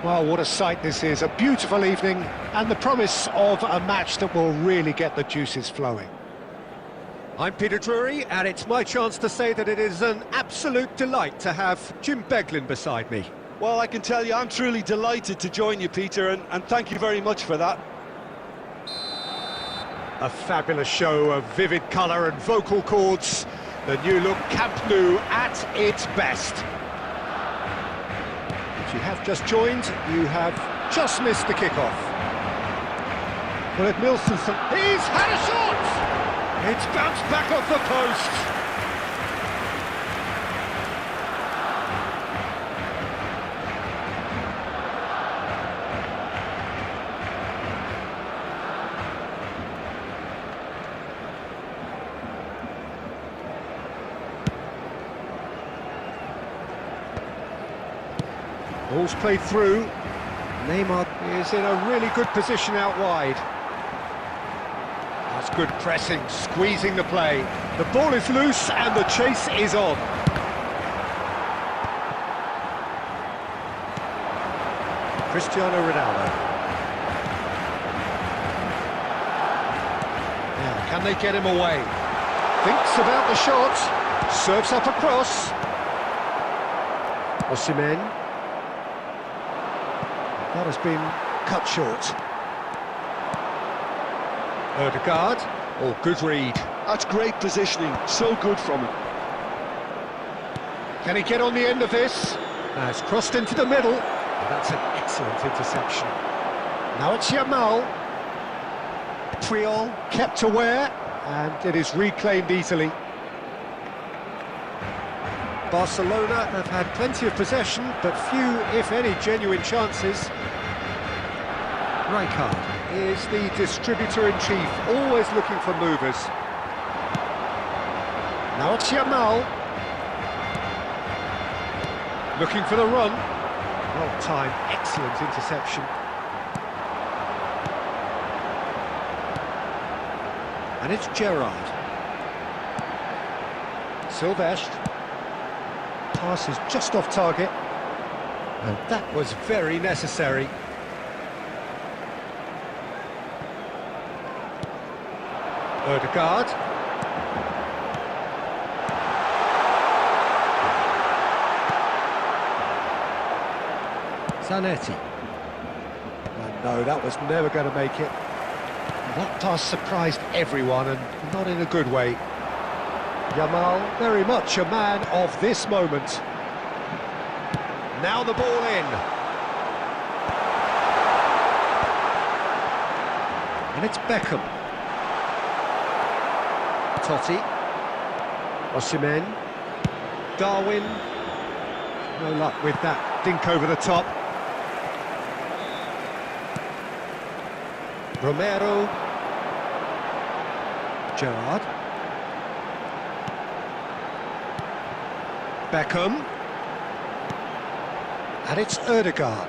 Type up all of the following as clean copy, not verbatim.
Well, what a sight this is. A beautiful evening and the promise of a match that will really get the juices flowing. I'm Peter Drury, and it's my chance to say that it is an absolute delight to have Jim Beglin beside me. Well, I can tell you I'm truly delighted to join you, Peter, and thank you very much for that. A fabulous show of vivid colour and vocal cords. The new look Camp Nou at its best. If you have just joined, you have just missed the kickoff. Well, at Milson, he's had a shot! It's bounced back off the post. Ball's played through. Neymar is in a really good position out wide. That's good pressing, squeezing the play. The ball is loose and the chase is on. Cristiano Ronaldo. Now, can they get him away? Thinks about the shot. Serves up across. Osimhen. That has been cut short. Ødegaard. Oh, good read. That's great positioning, so good from him. Can he get on the end of this? It's crossed into the middle. That's an excellent interception. Now it's Yamal. Puyol kept aware, and it is reclaimed easily. Barcelona have had plenty of possession, but few, if any, genuine chances. Rijkaard is the distributor-in-chief, always looking for movers. Now it's Yamal. Looking for the run. Well timed, excellent interception. And it's Gerrard. Silvestre. Pass is just off target, and that was very necessary. Ødegaard. Zanetti. And no, that was never going to make it. That pass surprised everyone, and not in a good way. Yamal, very much a man of this moment. Now the ball in. And it's Beckham. Totti. Osimhen. Darwin. No luck with that dink over the top. Romero. Gerrard. Beckham. And it's Ødegaard.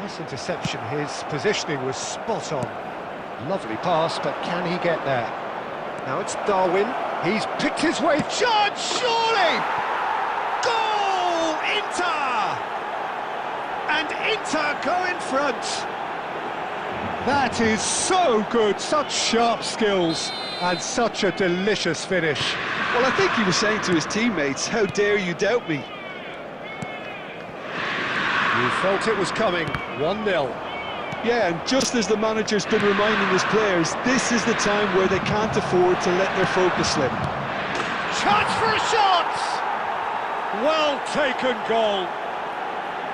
Nice interception, his positioning was spot on. Lovely pass, but can he get there? Now it's Darwin, he's picked his way, charge, surely! Goal! Inter! And Inter go in front. That is so good, such sharp skills, and such a delicious finish. Well, I think he was saying to his teammates, how dare you doubt me? You felt it was coming, 1-0. Yeah, and just as the manager's been reminding his players, this is the time where they can't afford to let their focus slip. Chance for a shot! Well taken goal.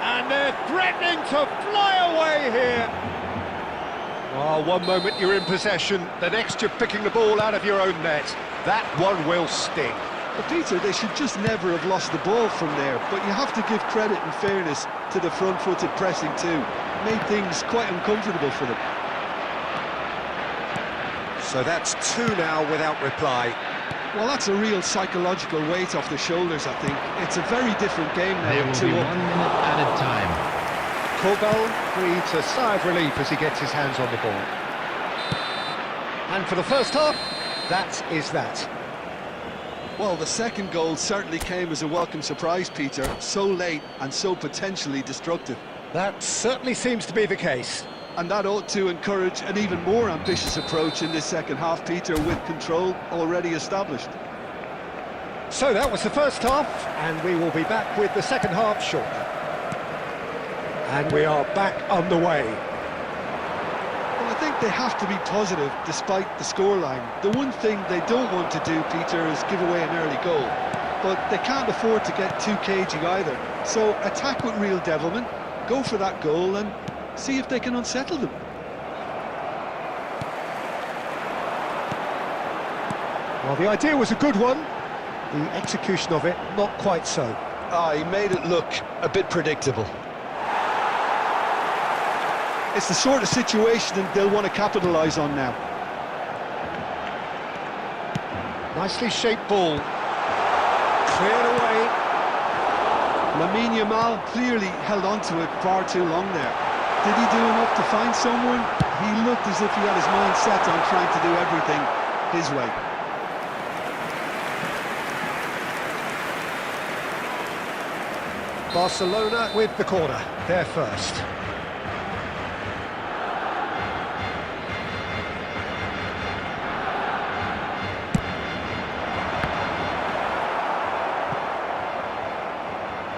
And they're threatening to fly away here. Oh, one moment you're in possession, the next you're picking the ball out of your own net. That one will sting. But Peter, they should just never have lost the ball from there, but you have to give credit and fairness to the front-footed pressing too. Made things quite uncomfortable for them. So that's 2 now without reply. Well, that's a real psychological weight off the shoulders, I think. It's a very different game now. There will be 1 minute added time. Korbel breathes a sigh of relief as he gets his hands on the ball. And for the first half, that is that. Well, the second goal certainly came as a welcome surprise, Peter. So late and so potentially destructive. That certainly seems to be the case. And that ought to encourage an even more ambitious approach in this second half, Peter, with control already established. So that was the first half, and we will be back with the second half shortly. And we are back underway. Well, I think they have to be positive despite the scoreline. The one thing they don't want to do, Peter, is give away an early goal. But they can't afford to get too cagey either. So attack with real devilment, go for that goal and see if they can unsettle them. Well, the idea was a good one. The execution of it, not quite so. He made it look a bit predictable. It's the sort of situation that they'll want to capitalise on now. Nicely shaped ball. Cleared away. Lamine Yamal clearly held on to it far too long there. Did he do enough to find someone? He looked as if he had his mind set on trying to do everything his way. Barcelona with the corner, they're first.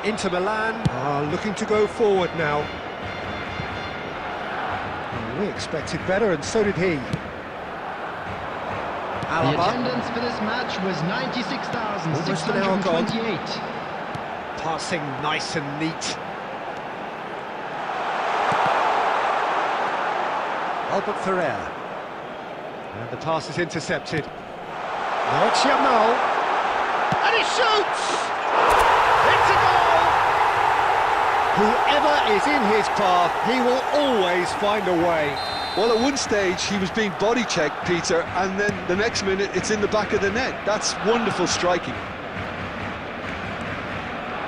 Inter Milan are looking to go forward now. We expected better, and so did he. The attendance for this match was 96,628. Passing nice and neat. Albert Ferrer. And the pass is intercepted. Now it's Yamal. And he shoots! It's a goal! Whoever is in his path, he will always find a way. Well, at one stage he was being body checked, Peter, and then the next minute it's in the back of the net. That's wonderful striking.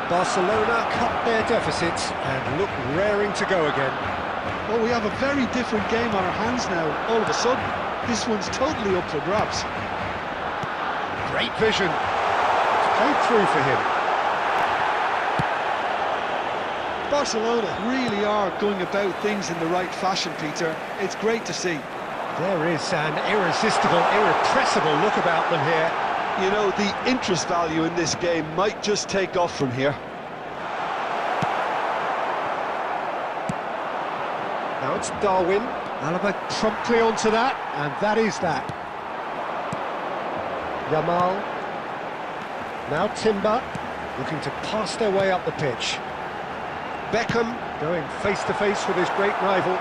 Barcelona cut their deficits and look raring to go again. Well, we have a very different game on our hands now, all of a sudden. This one's totally up for grabs. Great vision. It's played through for him. Barcelona really are going about things in the right fashion, Peter. It's great to see. There is an irresistible, irrepressible look about them here. You know, the interest value in this game might just take off from here. Now it's Darwin. Alaba promptly onto that, and that is that. Yamal. Now Timber, looking to pass their way up the pitch. Beckham going face-to-face with his great rival.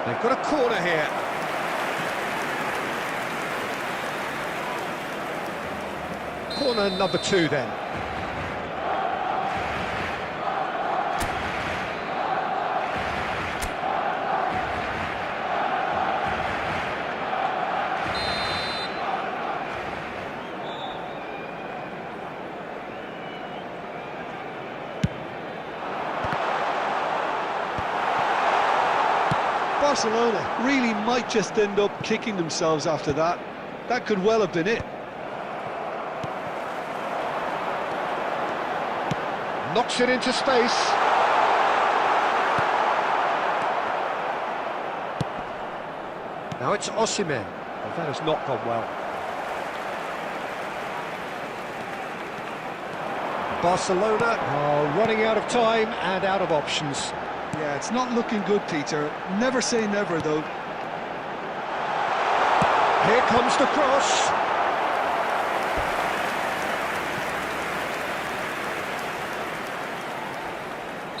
They've got a corner here. Corner number 2 then. Barcelona really might just end up kicking themselves after that. That could well have been it. Knocks it into space. Now it's Osimhen. Well, that has not gone well. Barcelona are running out of time and out of options. Yeah, it's not looking good, Peter. Never say never, though. Here comes the cross.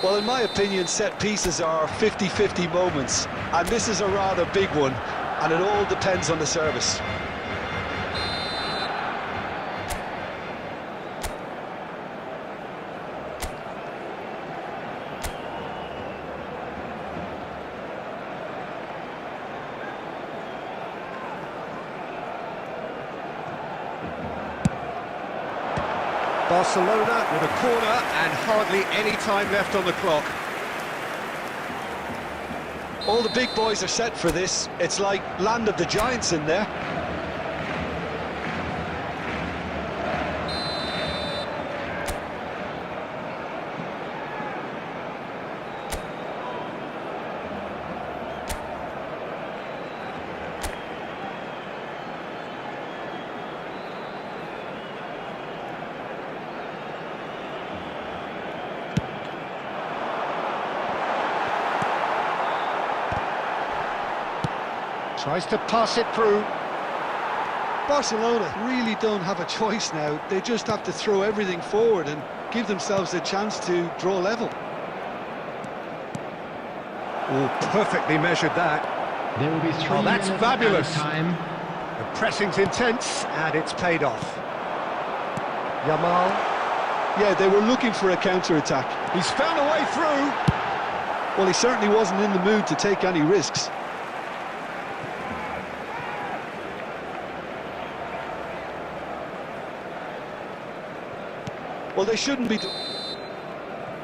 Well, in my opinion, set pieces are 50-50 moments, and this is a rather big one, and it all depends on the service. Barcelona with a corner and hardly any time left on the clock. All the big boys are set for this. It's like Land of the Giants in there. Tries to pass it through. Barcelona really don't have a choice now. They just have to throw everything forward and give themselves a chance to draw level. Oh, perfectly measured that. There will be 3 Oh, that's minutes fabulous. added time. The pressing's intense, and it's paid off. Yamal, Yeah, they were looking for a counter-attack. he's found a way through. Well, he certainly wasn't in the mood to take any risks. Well, they shouldn't be...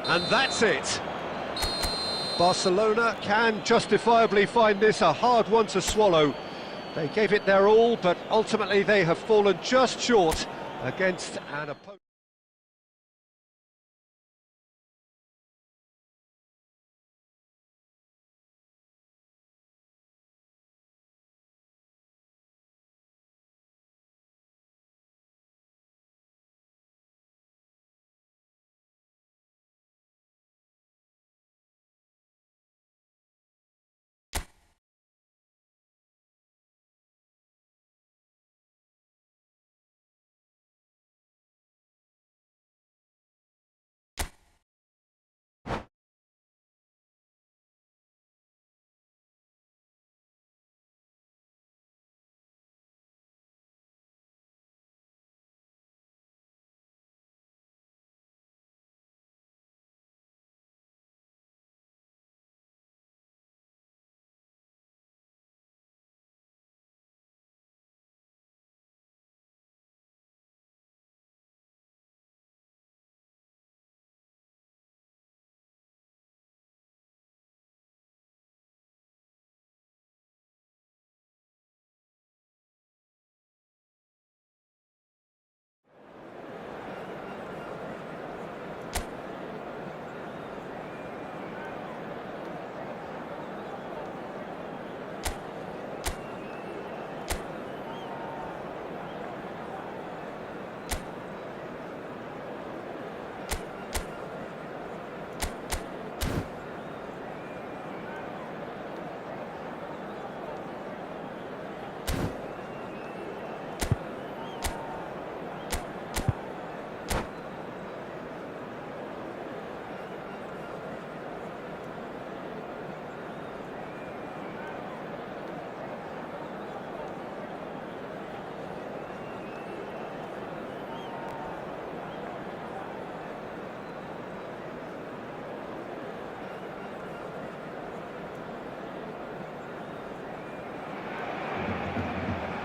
And that's it. Barcelona can justifiably find this a hard one to swallow. They gave it their all, but ultimately they have fallen just short against an opponent.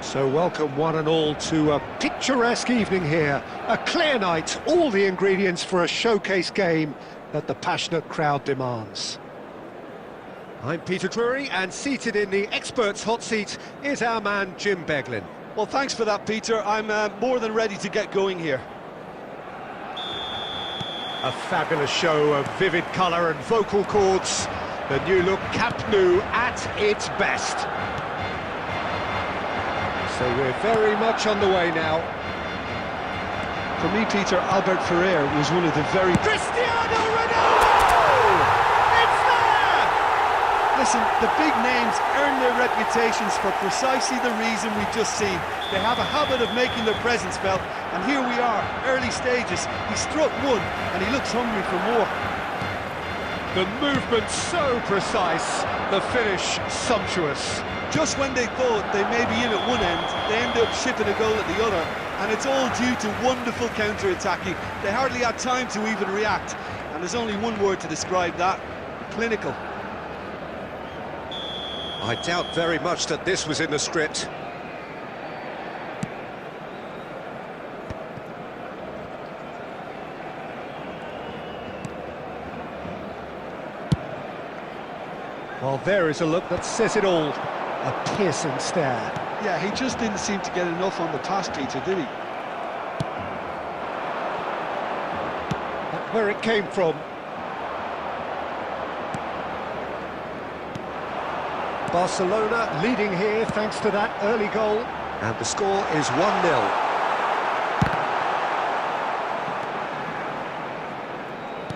So welcome one and all to a picturesque evening here. A clear night, all the ingredients for a showcase game that the passionate crowd demands. I'm Peter Drury, and seated in the experts' hot seat is our man Jim Beglin. Well, thanks for that, Peter. I'm more than ready to get going here. A fabulous show of vivid colour and vocal cords. The new look Camp Nou at its best. So we're very much on the way now. For me, Peter, Albert Ferrer was one of the very... Cristiano Ronaldo! It's there! Listen, the big names earn their reputations for precisely the reason we've just seen. They have a habit of making their presence felt, and here we are, early stages. He struck one, and he looks hungry for more. The movement so precise, the finish sumptuous. Just when they thought they may be in at one end, they end up shipping a goal at the other, and it's all due to wonderful counter-attacking. They hardly had time to even react, and there's only one word to describe that: clinical. I doubt very much that this was in the script. Well, there is a look that says it all. A piercing stare. Yeah, he just didn't seem to get enough on the pass, Peter, did he? That's where it came from. Barcelona leading here thanks to that early goal. And the score is 1-0.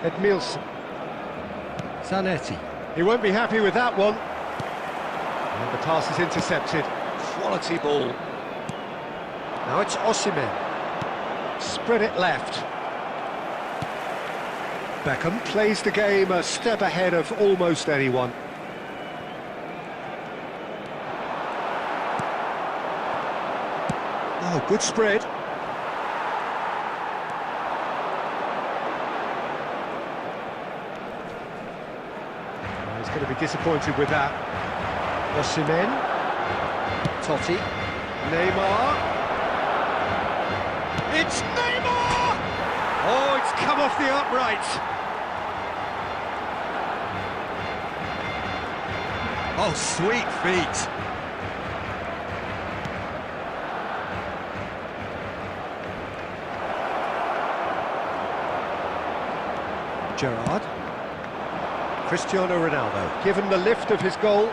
Edmilson. Zanetti. He won't be happy with that one. And the pass is intercepted. Quality ball. Now it's Osimhen. Spread it left. Beckham plays the game a step ahead of almost anyone. Oh, good spread. He's going to be disappointed with that. Osimhen. Totti. Neymar. It's Neymar! Oh, it's come off the upright. Oh, sweet feet. Gerrard. Cristiano Ronaldo, given the lift of his goal.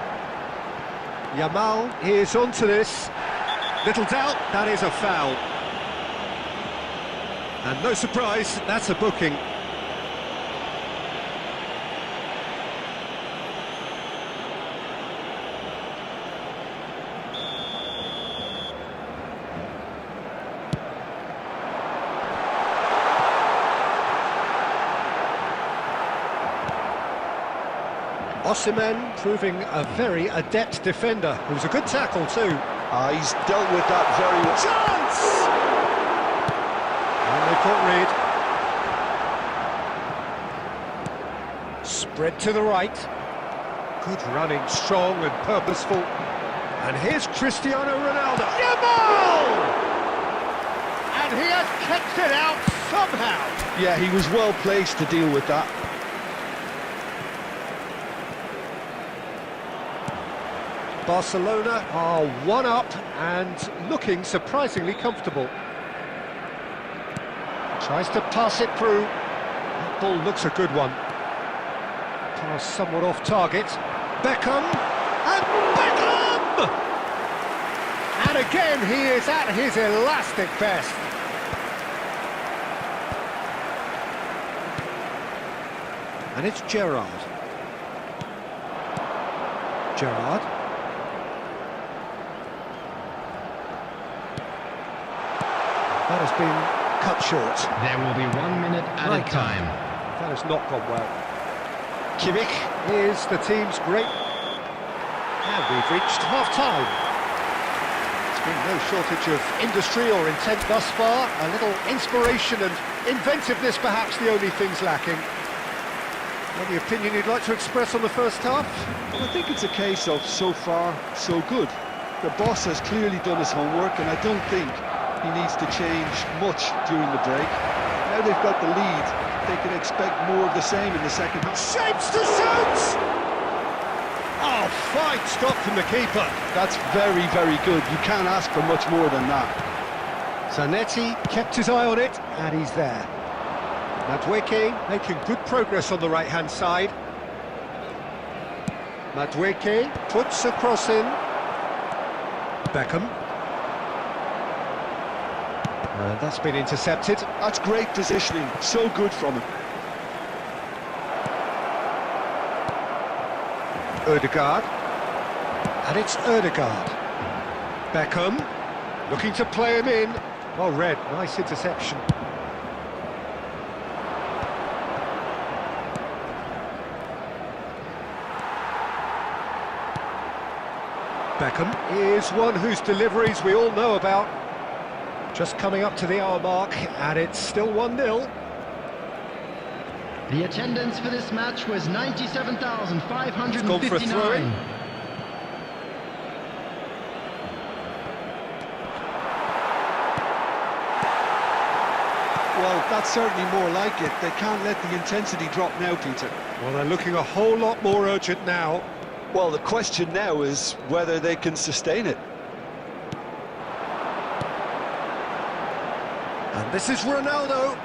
Yamal is onto this. Little doubt, that is a foul. And no surprise, that's a booking. Osimhen proving a very adept defender. It was a good tackle too. He's dealt with that very well. Chance! And they caught read. Spread to the right. Good running, strong and purposeful. And here's Cristiano Ronaldo. Yamal! And he has kept it out somehow. Yeah, he was well placed to deal with that. Barcelona are one up and looking surprisingly comfortable. Tries to pass it through. That ball looks a good one. Pass somewhat off target. Beckham! And Beckham! And again he is at his elastic best. And it's Gerrard. Gerrard. That has been cut short. There will be 1 minute added time. That has not gone well. Kimmich is the team's great... And we've reached half-time. There's been no shortage of industry or intent thus far. A little inspiration and inventiveness perhaps the only things lacking. Any opinion you'd like to express on the first half? Well, I think it's a case of so far, so good. The boss has clearly done his homework, and I don't think he needs to change much during the break. Now they've got the lead, they can expect more of the same in the second half. Shapes to shoot! Oh, fine stop from the keeper. That's very, very good. You can't ask for much more than that. Zanetti kept his eye on it, and he's there. Madueke making good progress on the right-hand side. Madueke puts a cross in. Beckham. And that's been intercepted. That's great positioning, so good from him. Ødegaard. And it's Ødegaard. Beckham looking to play him in. Well read, nice interception. Beckham is one whose deliveries we all know about. Just coming up to the hour mark, and it's still 1-0. The attendance for this match was 97,559. Well, that's certainly more like it. They can't let the intensity drop now, Peter. Well, they're looking a whole lot more urgent now. Well, the question now is whether they can sustain it. And this is Ronaldo.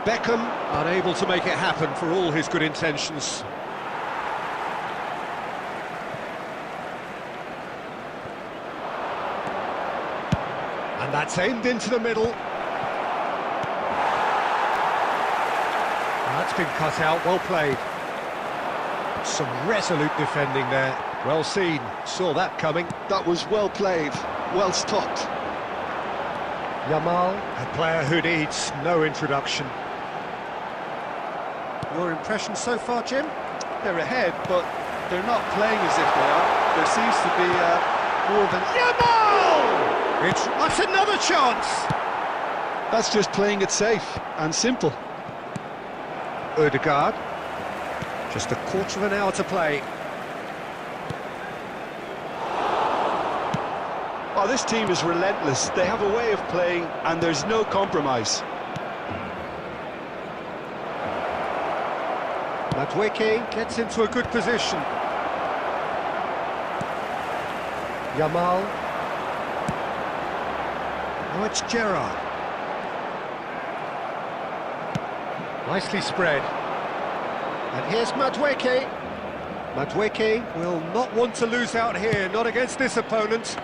Beckham unable to make it happen for all his good intentions. And that's aimed into the middle. That's been cut out, well played. Some resolute defending there. Well seen, saw that coming. That was well played, well stopped. Yamal, a player who needs no introduction. Your impression so far, Jim? They're ahead, but they're not playing as if they are. There seems to be more of an... Yamal! That's another chance! That's just playing it safe and simple. Ødegaard. Just a quarter of an hour to play. Oh, this team is relentless. They have a way of playing and there's no compromise. Madueke gets into a good position. Yamal. Now it's Gerrard. Nicely spread. And here's Madueke. Madueke will not want to lose out here, not against this opponent.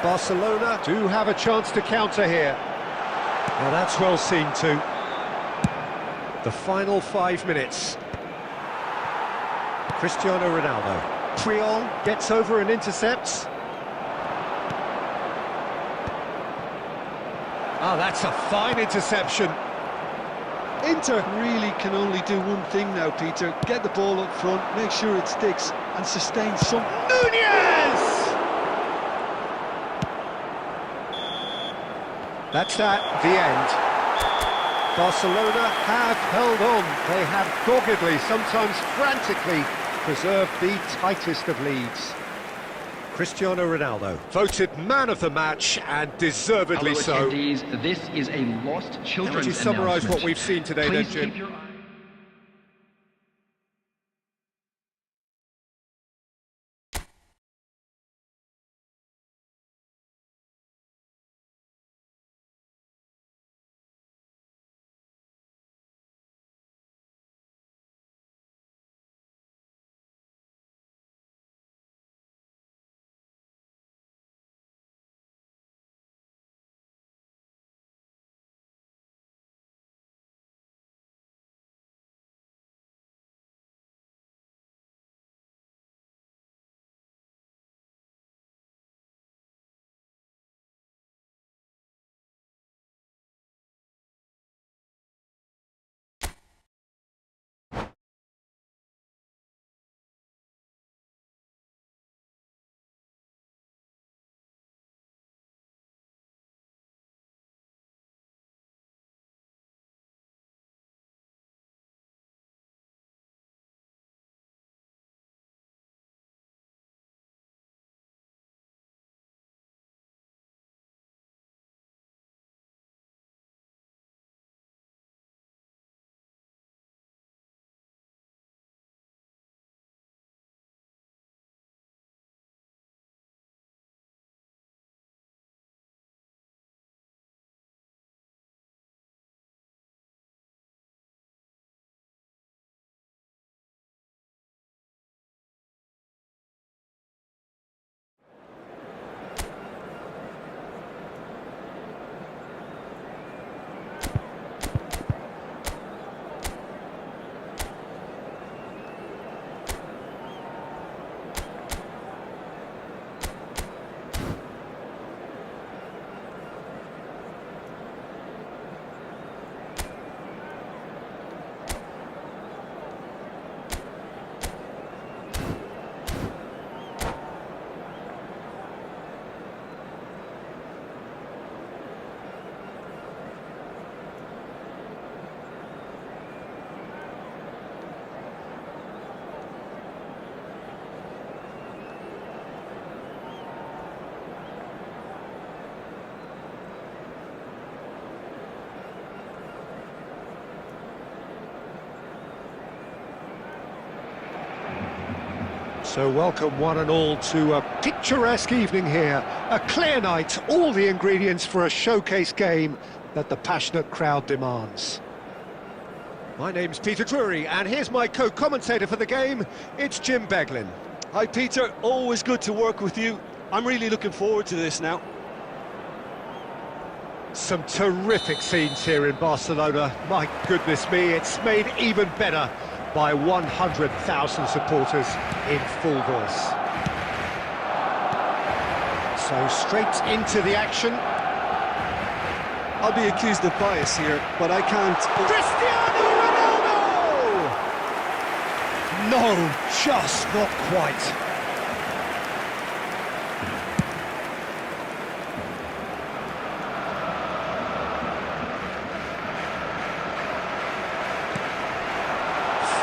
Barcelona do have a chance to counter here. Now that's well seen too. The final 5 minutes. Cristiano Ronaldo. Puyol gets over and intercepts. Oh, that's a fine interception. Inter really can only do one thing now, Peter. Get the ball up front, make sure it sticks and sustain some... Nunez! That's at the end. Barcelona have held on. They have doggedly, sometimes frantically, preserved the tightest of leads. Cristiano Ronaldo, voted man of the match, and deservedly Hello, so. attendees. This is a lost children's How would you summarise announcement. what we've seen today, then, Please Jim? keep your So welcome one and all to a picturesque evening here. A clear night, all the ingredients for a showcase game that the passionate crowd demands. My name's Peter Drury, and here's my co-commentator for the game, it's Jim Beglin. Hi Peter, always good to work with you. I'm really looking forward to this now. Some terrific scenes here in Barcelona. My goodness me, it's made even better by 100,000 supporters in full voice. So straight into the action. I'll be accused of bias here, but I can't... Cristiano Ronaldo! No, just not quite.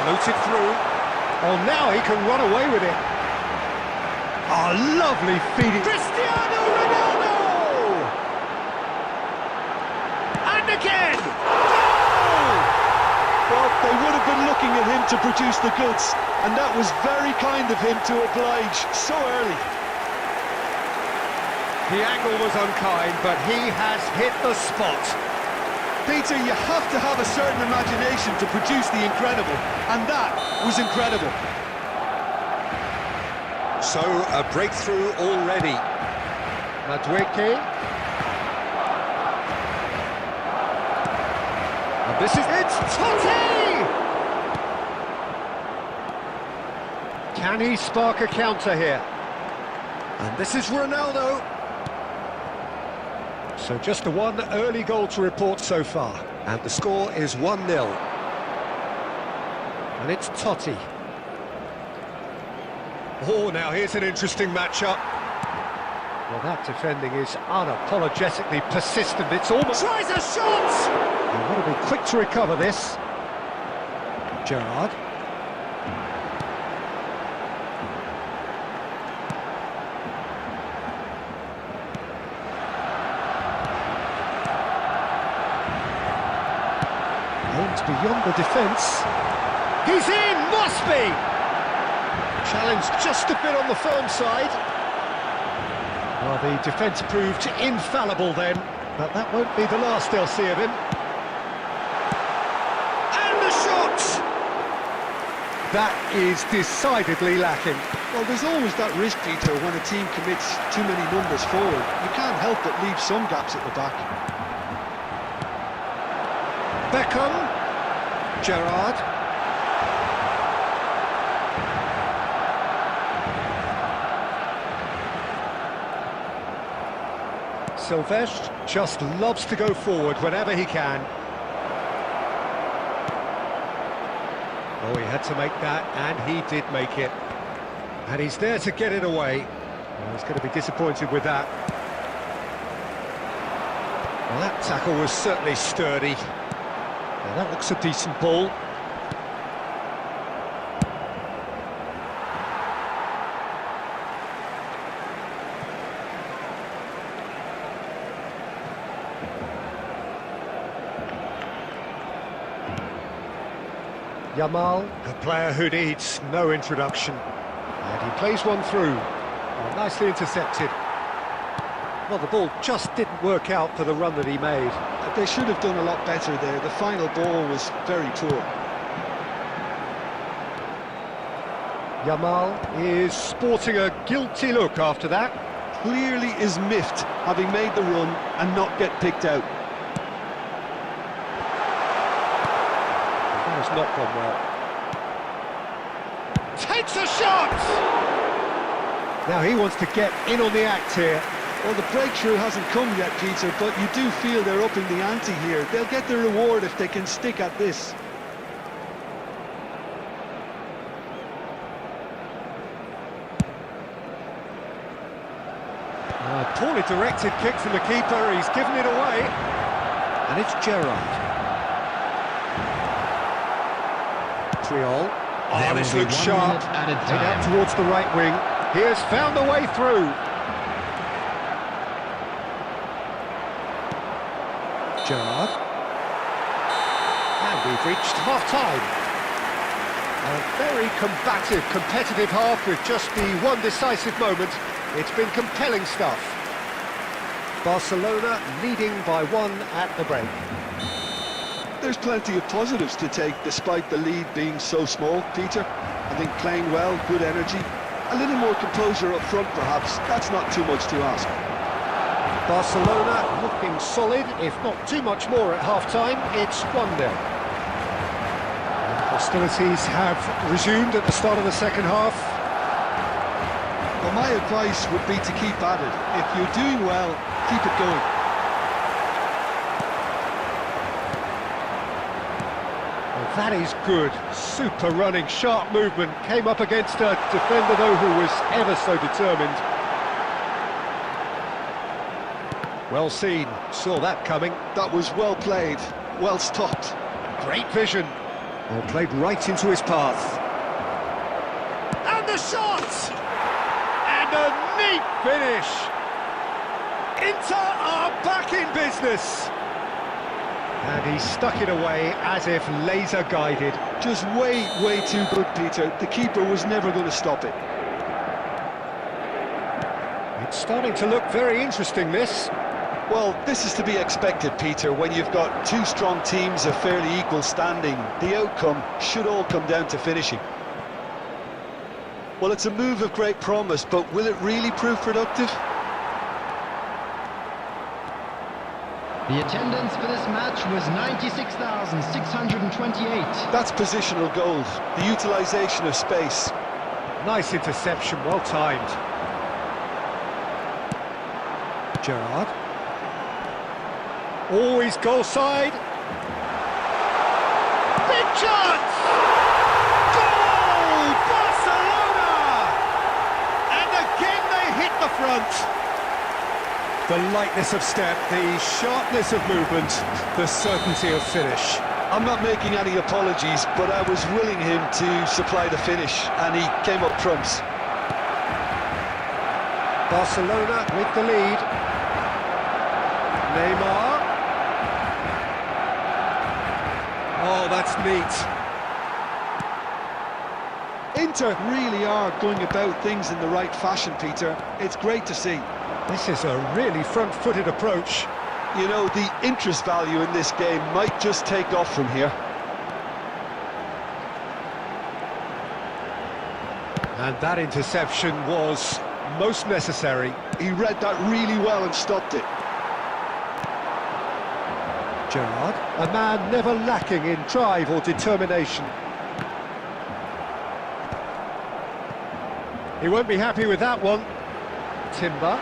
Floated through. Oh, now he can run away with it. Oh, lovely feeding. Cristiano Ronaldo! And again! Goal! Well, they would have been looking at him to produce the goods, and that was very kind of him to oblige so early. The angle was unkind, but he has hit the spot. Peter, you have to have a certain imagination to produce the incredible, and that was incredible. So, a breakthrough already. Madueke. And this is... It's Totti! Can he spark a counter here? And this is Ronaldo. So just the one early goal to report so far. And the score is 1-0. And it's Totti. Oh, now here's an interesting matchup. Well, that defending is unapologetically persistent. It's almost... Tries a shot! They want to be quick to recover this. Gerrard. Aims beyond the defence. He's in! Must be! Challenge just a bit on the firm side. Well, the defence proved infallible then, but that won't be the last they'll see of him. And the shot! That is decidedly lacking. Well, there's always that risk, Peter, when a team commits too many numbers forward. You can't help but leave some gaps at the back. Beckham. Gerrard. Silvestre just loves to go forward whenever he can. Oh, he had to make that, and he did make it. And he's there to get it away. Well, he's going to be disappointed with that. Well, that tackle was certainly sturdy. Now, that looks a decent ball. Yamal, a player who needs no introduction. And he plays one through. Oh, nicely intercepted. Well, the ball just didn't work out for the run that he made. They should have done a lot better there. The final ball was very poor. Yamal is sporting a guilty look after that. Clearly is miffed, having made the run and not get picked out. That has not gone well. Takes a shot! Now he wants to get in on the act here. Well, the breakthrough hasn't come yet, Peter, but you do feel they're upping the ante here. They'll get the reward if they can stick at this. Poorly directed kick from the keeper, he's given it away. And it's Gerrard. Triol. Oh, this looks sharp. Played out towards the right wing. He has found a way through. Gerrard. And we've reached half-time. A very combative, competitive half with just the one decisive moment. It's been compelling stuff. Barcelona leading by 1 at the break. There's plenty of positives to take despite the lead being so small, Peter. I think playing well, good energy, a little more composure up front perhaps. That's not too much to ask. Barcelona looking solid, if not too much more at half-time. It's 1-0. Hostilities have resumed at the start of the second half. Well, my advice would be to keep at it. If you're doing well, keep it going. Well, that is good. Super running, sharp movement. Came up against a defender, though, who was ever so determined. Well seen. Saw that coming. That was well played, well stopped. Great vision. Well, played right into his path. And the shot! And a neat finish! Inter are back in business! And he stuck it away as if laser-guided. Just way too good, Peter. The keeper was never going to stop it. It's starting to look very interesting, this. Well, this is to be expected, Peter. When you've got two strong teams of fairly equal standing, the outcome should all come down to finishing. Well, it's a move of great promise, but will it really prove productive? The attendance for this match was 96,628. That's positional gold, the utilisation of space. Nice interception, well timed. Gerrard. Always goal side. Big chance! Goal! Barcelona! And again they hit the front. The lightness of step, the sharpness of movement, the certainty of finish. I'm not making any apologies, but I was willing him to supply the finish, and he came up trumps. Barcelona with the lead. Neymar. Oh, that's neat. Inter really are going about things in the right fashion, Peter. It's great to see. This is a really front-footed approach. You know, the interest value in this game might just take off from here. And that interception was most necessary. He read that really well and stopped it. Gerrard, a man never lacking in drive or determination. He won't be happy with that one. Timber.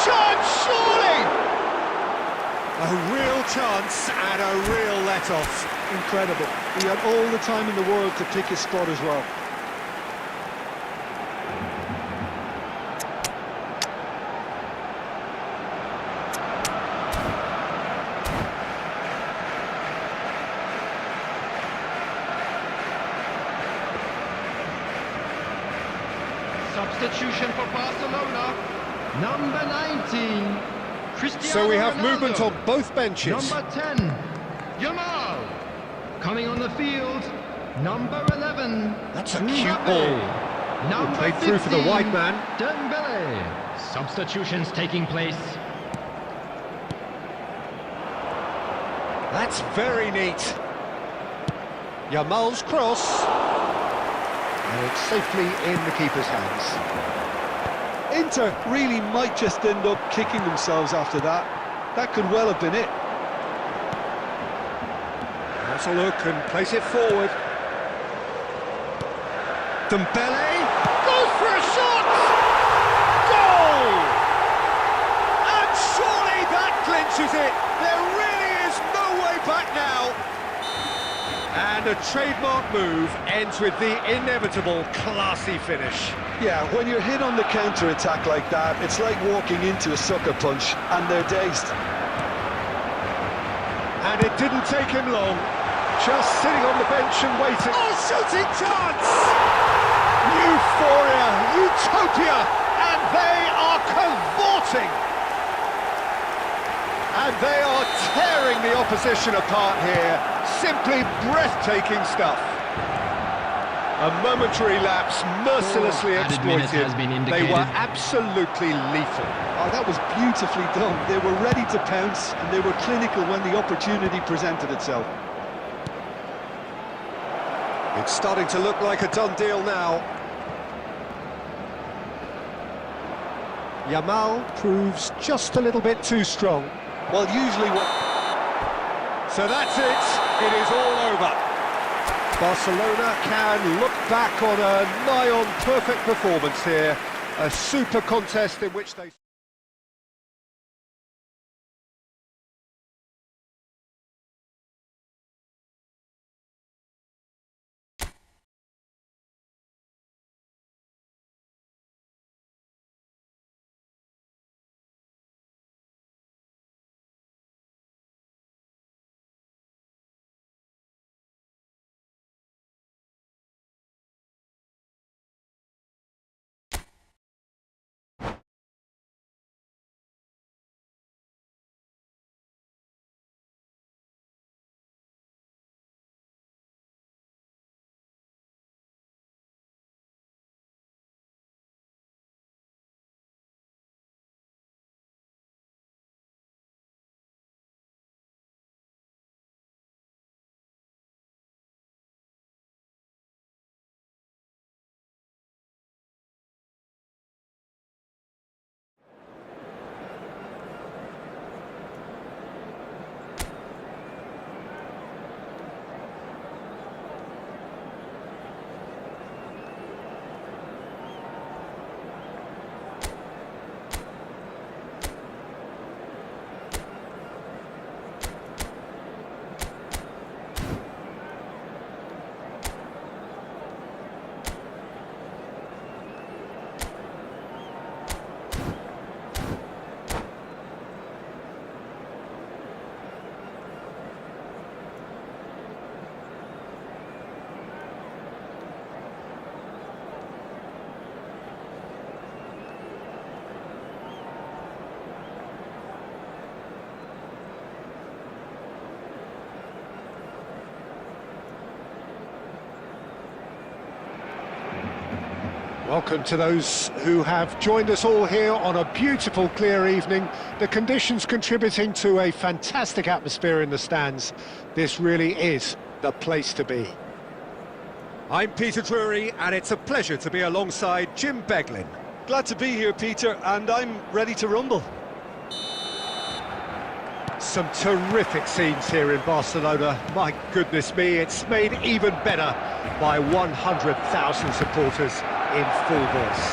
Chance, surely! A real chance and a real let-off. Incredible. He had all the time in the world to pick his spot as well. Substitution for Barcelona. Number 19, Cristiano So we have Ronaldo. movement on both benches. Number 10, Yamal. Coming on the field, number 11. That's a cute Mbappe. ball. Number Played through for the 15, wide man. Dembele. Substitutions taking place. That's very neat. Yamal's cross. And it's safely in the keeper's hands. Inter really might just end up kicking themselves after that. That could well have been it. Has a look and place it forward. Dembele goes for a shot! Goal! And surely that clinches it. There really is no way back now. And a trademark move ends with the inevitable classy finish. Yeah, when you're hit on the counter-attack like that, it's like walking into a sucker punch, and they're dazed. And it didn't take him long. Just sitting on the bench and waiting. Oh, shooting chance! Euphoria, utopia, and they are cavorting. And they are tearing the opposition apart here. Simply breathtaking stuff. A momentary lapse, mercilessly Added minutes exploited. has been They indicated. were absolutely lethal. Oh, that was beautifully done. They were ready to pounce, and they were clinical when the opportunity presented itself. It's starting to look like a done deal now. Yamal proves just a little bit too strong. Well, usually what... So that's it. It is all over. Barcelona can look back on a nigh-on perfect performance here. A super contest in which they... Welcome to those who have joined us all here on a beautiful, clear evening. The conditions contributing to a fantastic atmosphere in the stands. This really is the place to be. I'm Peter Drury, and it's a pleasure to be alongside Jim Beglin. Glad to be here, Peter, and I'm ready to rumble. Some terrific scenes here in Barcelona. My goodness me, it's made even better by 100,000 supporters in full voice.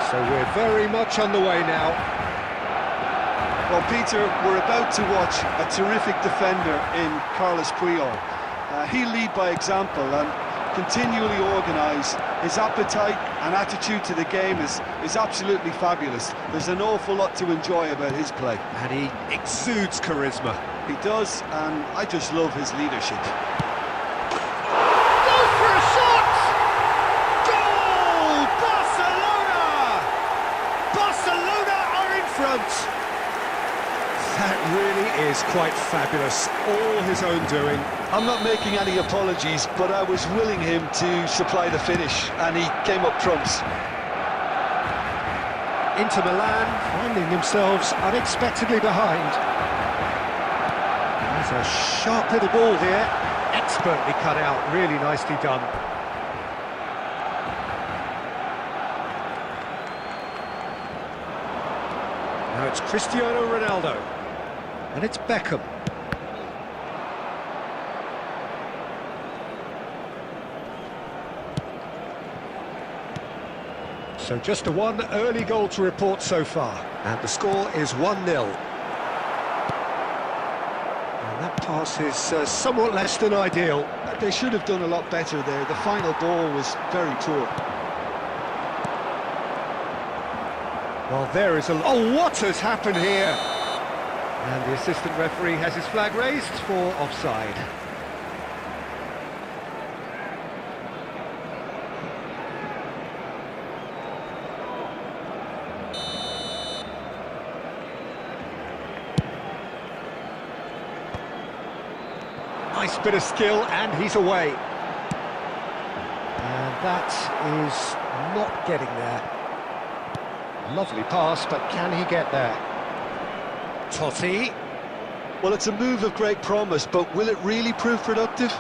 So we're very much on the way now. Well, Peter, we're about to watch a terrific defender in Carlos Puyol. He'll lead by example and continually organise. His appetite and attitude to the game is absolutely fabulous. There's an awful lot to enjoy about his play. And he exudes charisma. He does, and I just love his leadership. That really is quite fabulous, all his own doing. I'm not making any apologies, but I was willing him to supply the finish, and he came up trumps. Inter Milan finding themselves unexpectedly behind. There's a sharp little ball here, expertly cut out, really nicely done. Now it's Cristiano Ronaldo. And it's Beckham. So just a one early goal to report so far. And the score is 1-0. And that pass is somewhat less than ideal. They should have done a lot better there. The final ball was very poor. Well, there is a... Oh, what has happened here? And the assistant referee has his flag raised for offside. Nice bit of skill, and he's away. And that is not getting there. Lovely pass, but can he get there? Totti. Well, it's a move of great promise, but will it really prove productive?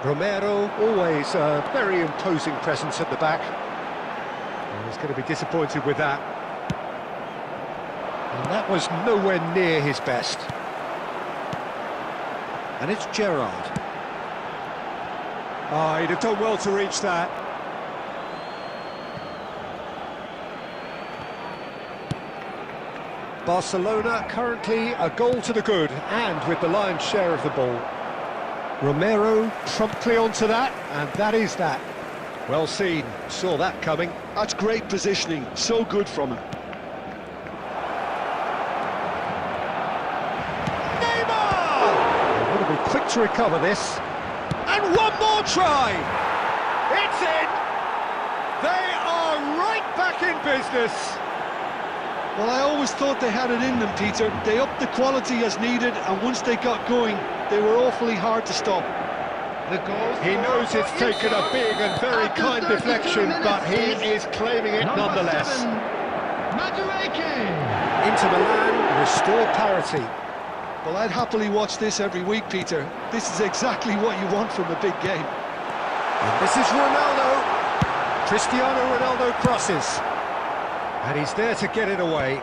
Romero, always a very imposing presence at the back. He's going to be disappointed with that. And that was nowhere near his best. And it's Gerrard. Ah, he'd have done well to reach that. Barcelona currently a goal to the good, and with the lion's share of the ball. Romero promptly onto that, and that is that. Well seen, saw that coming. That's great positioning, so good from him. Neymar! They're going to be quick to recover this. And one more try! It's in! They are right back in business. Well, I always thought they had it in them, Peter. They upped the quality as needed, and once they got going, they were awfully hard to stop. The goal. He knows it's taken a big and very kind deflection, but he is claiming it nonetheless. Inter Milan restore parity. Well, I'd happily watch this every week, Peter. This is exactly what you want from a big game. And this is Ronaldo. Cristiano Ronaldo crosses. And he's there to get it away.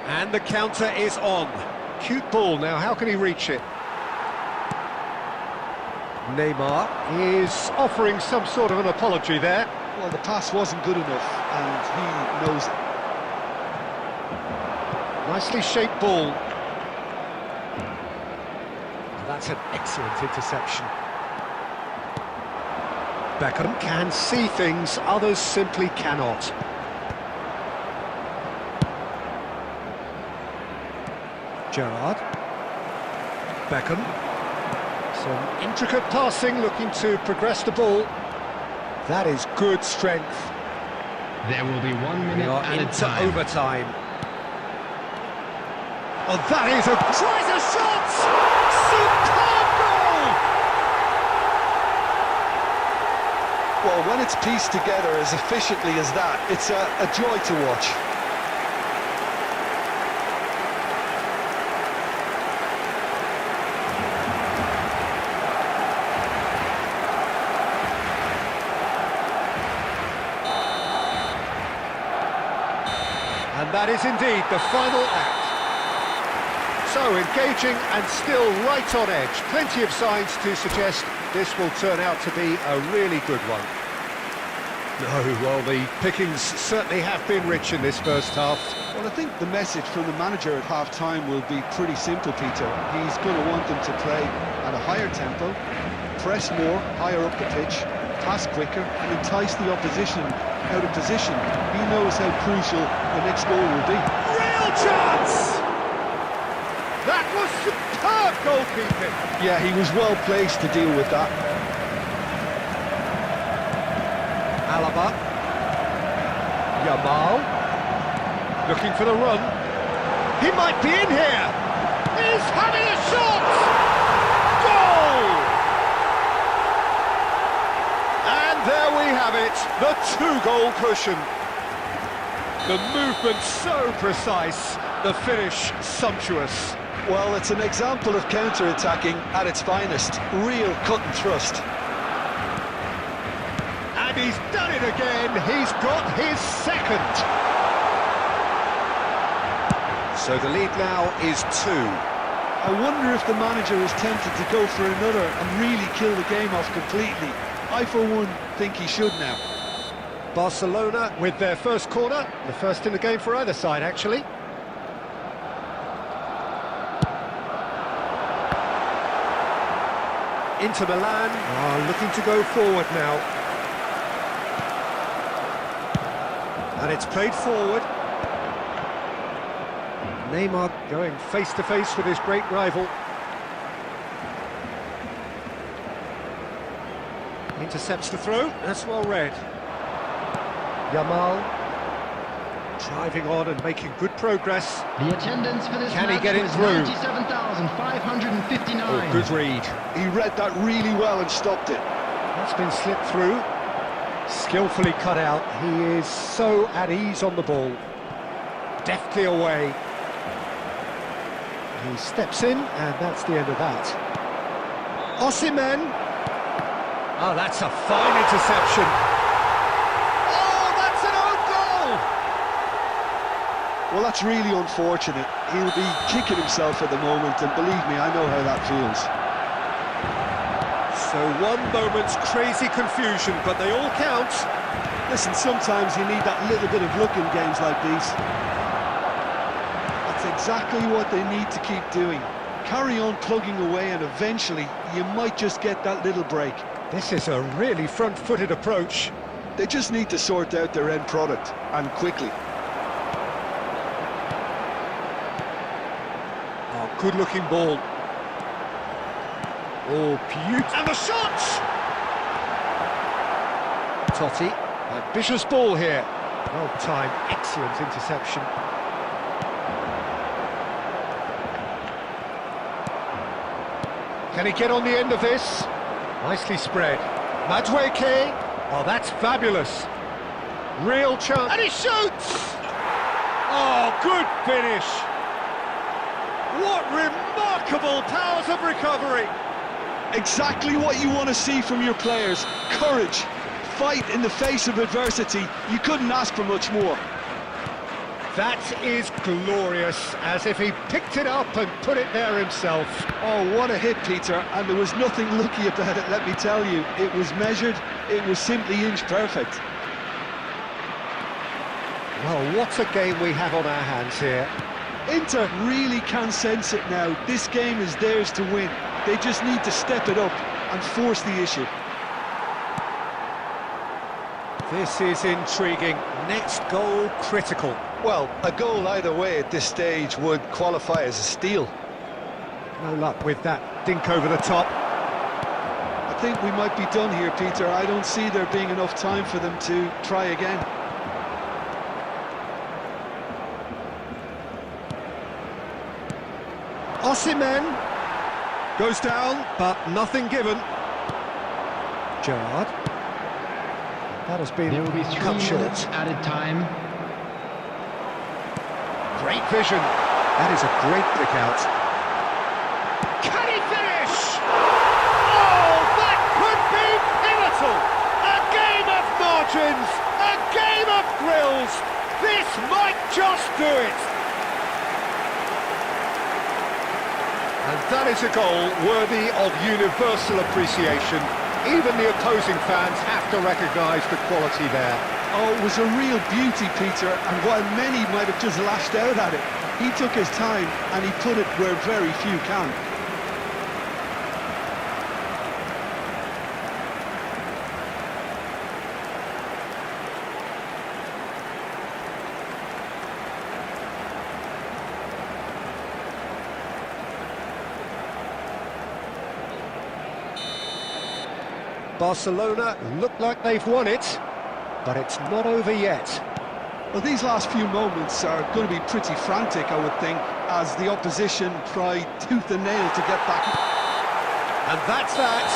And the counter is on. Cute ball now, how can he reach it? Neymar is offering some sort of an apology there. Well, the pass wasn't good enough, and he knows it. Nicely shaped ball. That's an excellent interception. Beckham can see things others simply cannot. Gerrard. Beckham. Some intricate passing, looking to progress the ball. That is good strength. There will be 1 minute We are at a into time. overtime. Oh, that is a... Tries a shot! Superb goal! Well, when it's pieced together as efficiently as that, it's a joy to watch. And that is indeed the final act. So engaging and still right on edge. Plenty of signs to suggest this will turn out to be a really good one. No, well, the pickings certainly have been rich in this first half. Well, I think the message from the manager at half-time will be pretty simple, Peter. He's going to want them to play at a higher tempo, press more, higher up the pitch, pass quicker, and entice the opposition out of position. He knows how crucial the next goal will be. Real chance! That was superb goalkeeping. Yeah, he was well placed to deal with that. Alaba. Yamal. Looking for the run. He might be in here. He's having a shot! Goal! And there we have it, the two-goal cushion. The movement so precise, the finish sumptuous. Well, it's an example of counter-attacking at its finest. Real cut and thrust. And he's done it again. He's got his second. So the lead now is 2. I wonder if the manager is tempted to go for another and really kill the game off completely. I, for one, think he should now. Barcelona with their first corner, the first in the game for either side, actually. Inter Milan are looking to go forward now. And it's played forward. Neymar going face-to-face with his great rival. Intercepts the throw, that's well read. Yamal driving on and making good progress. The attendance for this Can he match get it was through? 97,559. Oh, good read. He read that really well and stopped it. That's been slipped through. Skillfully cut out. He is so at ease on the ball. Deftly away. He steps in, and that's the end of that. Osimhen. Oh, that's a fine interception. Well, that's really unfortunate. He'll be kicking himself at the moment, and believe me, I know how that feels. So one moment's crazy confusion, but they all count. Listen, sometimes you need that little bit of luck in games like these. That's exactly what they need to keep doing. Carry on plugging away, and eventually you might just get that little break. This is a really front-footed approach. They just need to sort out their end product, and quickly. Oh, good-looking ball. Oh, beautiful. And the shot! Totti, ambitious ball here. Well timed, excellent interception. Can he get on the end of this? Nicely spread. Madueke. Oh, that's fabulous. Real chance. And he shoots! Oh, good finish. What remarkable powers of recovery. Exactly what you want to see from your players. Courage. Fight in the face of adversity. You couldn't ask for much more. That is glorious, as if he picked it up and put it there himself. Oh, what a hit, Peter, and there was nothing lucky about it, let me tell you. It was measured, it was simply inch perfect. Well, what a game we have on our hands here. Inter really can sense it now. This game is theirs to win. They just need to step it up and force the issue. This is intriguing. Next goal critical. Well, a goal either way at this stage would qualify as a steal. No luck with that dink over the top. I think we might be done here, Peter. I don't see there being enough time for them to try again. Osimhen goes down, but nothing given. Gerrard. That has been There will be 3 cut minutes short. added time. Great vision. That is a great flick out. Can he finish? Oh, that could be pivotal. A game of margins, a game of thrills. This might just do it. And that is a goal worthy of universal appreciation. Even the opposing fans have to recognise the quality there. Oh, it was a real beauty, Peter, and while many might have just lashed out at it, he took his time and he put it where very few can. Barcelona look like they've won it, but it's not over yet. Well, these last few moments are going to be pretty frantic, I would think, as the opposition try tooth and nail to get back. And that's that.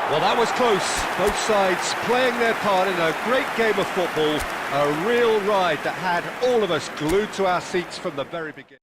Well, that was close. Both sides playing their part in a great game of football. A real ride that had all of us glued to our seats from the very beginning.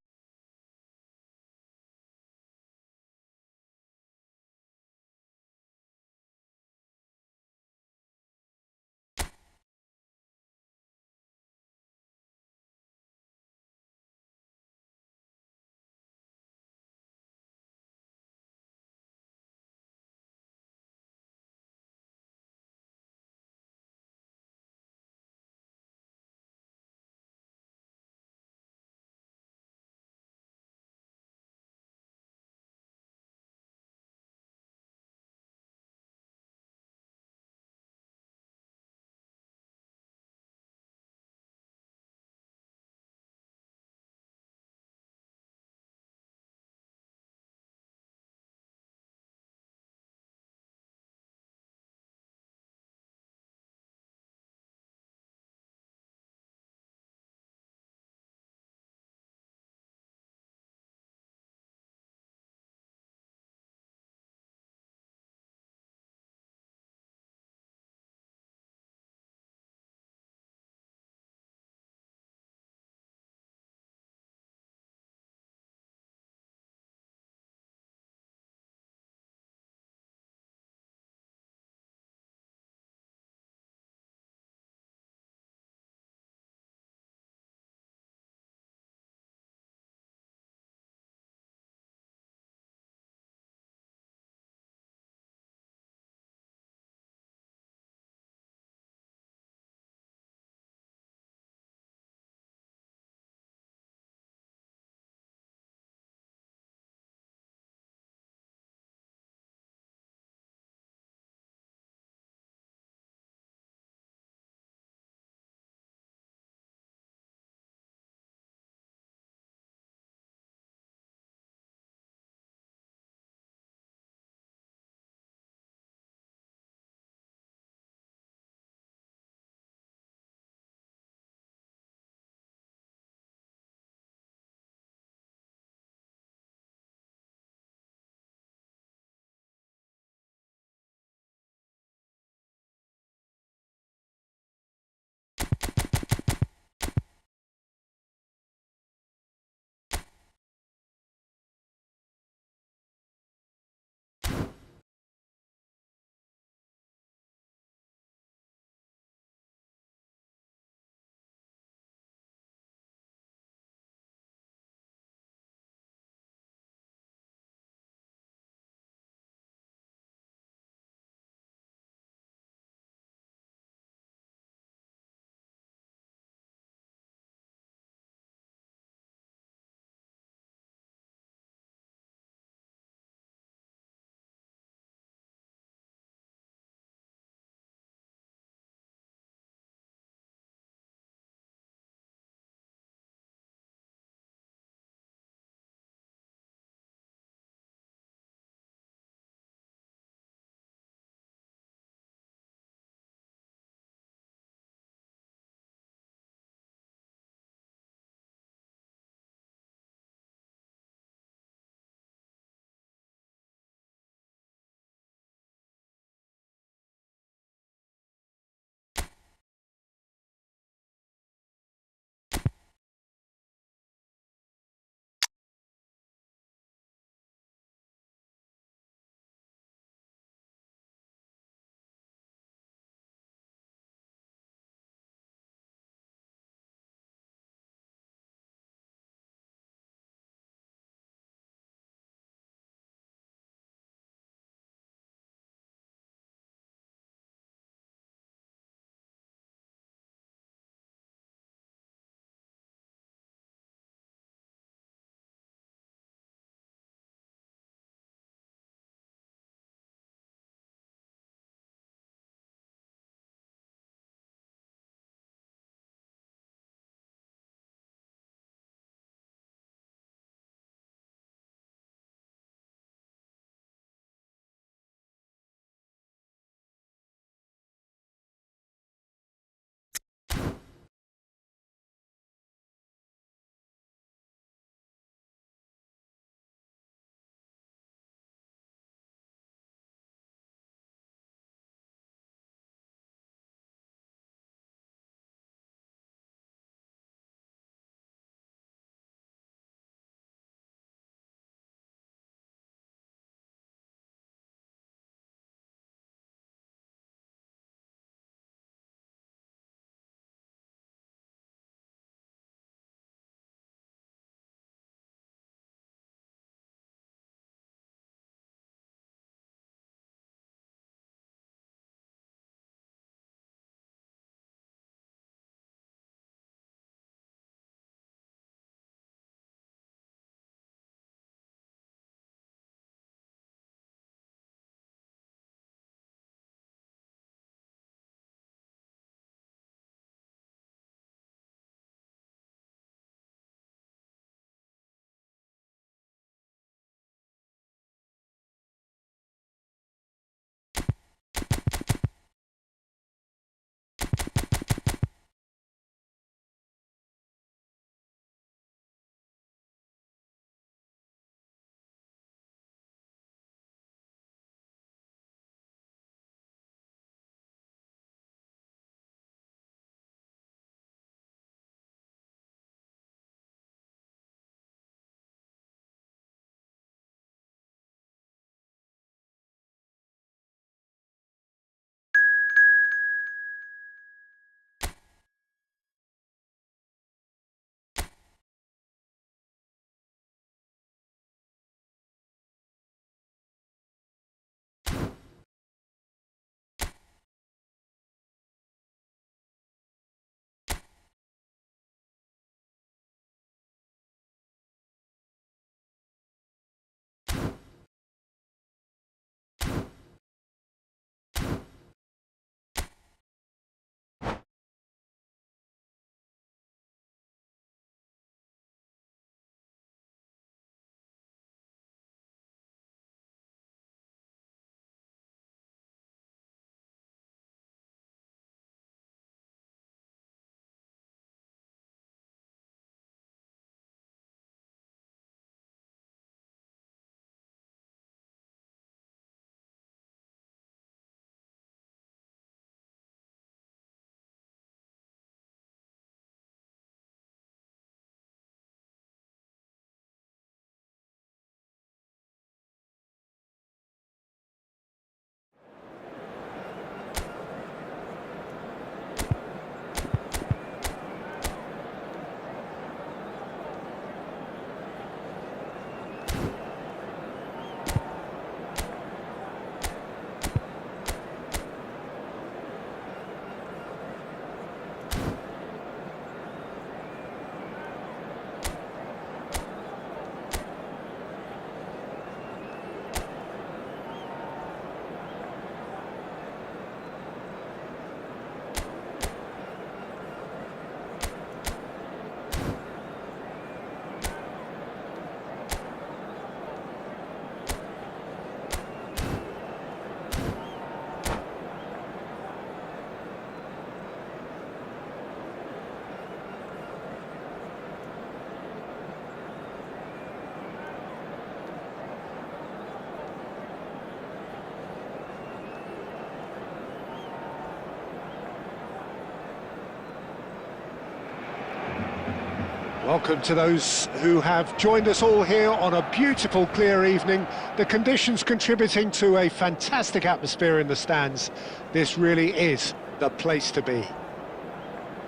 Welcome to those who have joined us all here on a beautiful, clear evening. The conditions contributing to a fantastic atmosphere in the stands. This really is the place to be.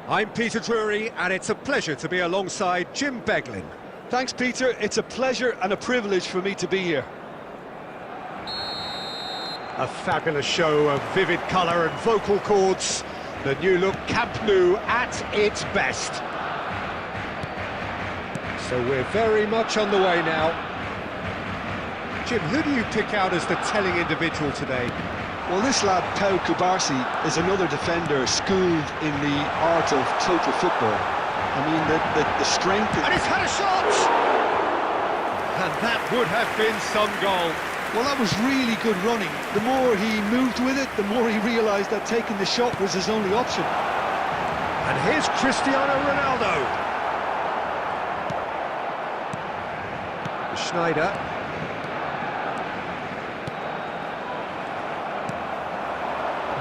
I'm Peter Drury, and it's a pleasure to be alongside Jim Beglin. Thanks, Peter. It's a pleasure and a privilege for me to be here. A fabulous show of vivid colour and vocal cords. The new look Camp Nou at its best. So we're very much on the way now. Jim, who do you pick out as the telling individual today? Well, this lad, Pau Kubarsi, is another defender schooled in the art of total football. I mean, the strength... And he's had a shot! And that would have been some goal. Well, that was really good running. The more he moved with it, the more he realised that taking the shot was his only option. And here's Cristiano Ronaldo. Schneider.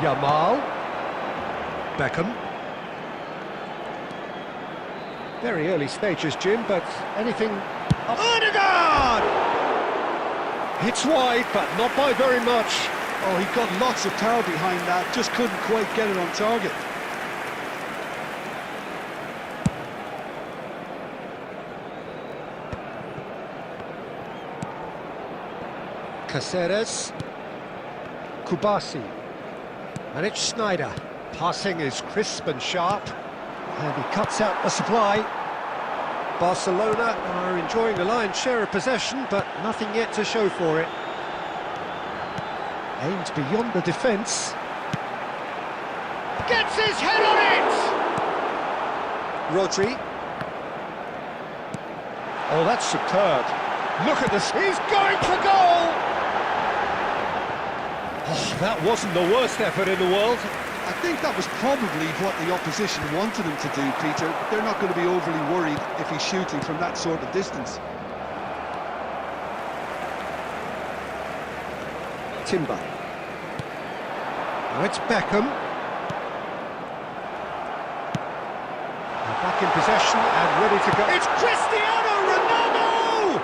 Yamal. Beckham. Very early stages, Jim, but anything... Odegaard! It's wide, but not by very much. Oh, he got lots of power behind that, just couldn't quite get it on target. Caceres. Kubarsi. And it's Schneider. Passing is crisp and sharp. And he cuts out the supply. Barcelona are enjoying the lion's share of possession, but nothing yet to show for it. Aims beyond the defence. Gets his head on it! Rodri. Oh, that's superb. Look at this, he's going for goal! Oh, that wasn't the worst effort in the world. I think that was probably what the opposition wanted him to do, Peter. They're not going to be overly worried if he's shooting from that sort of distance. Timber. Now it's Beckham. Now back in possession and ready to go. It's Cristiano Ronaldo!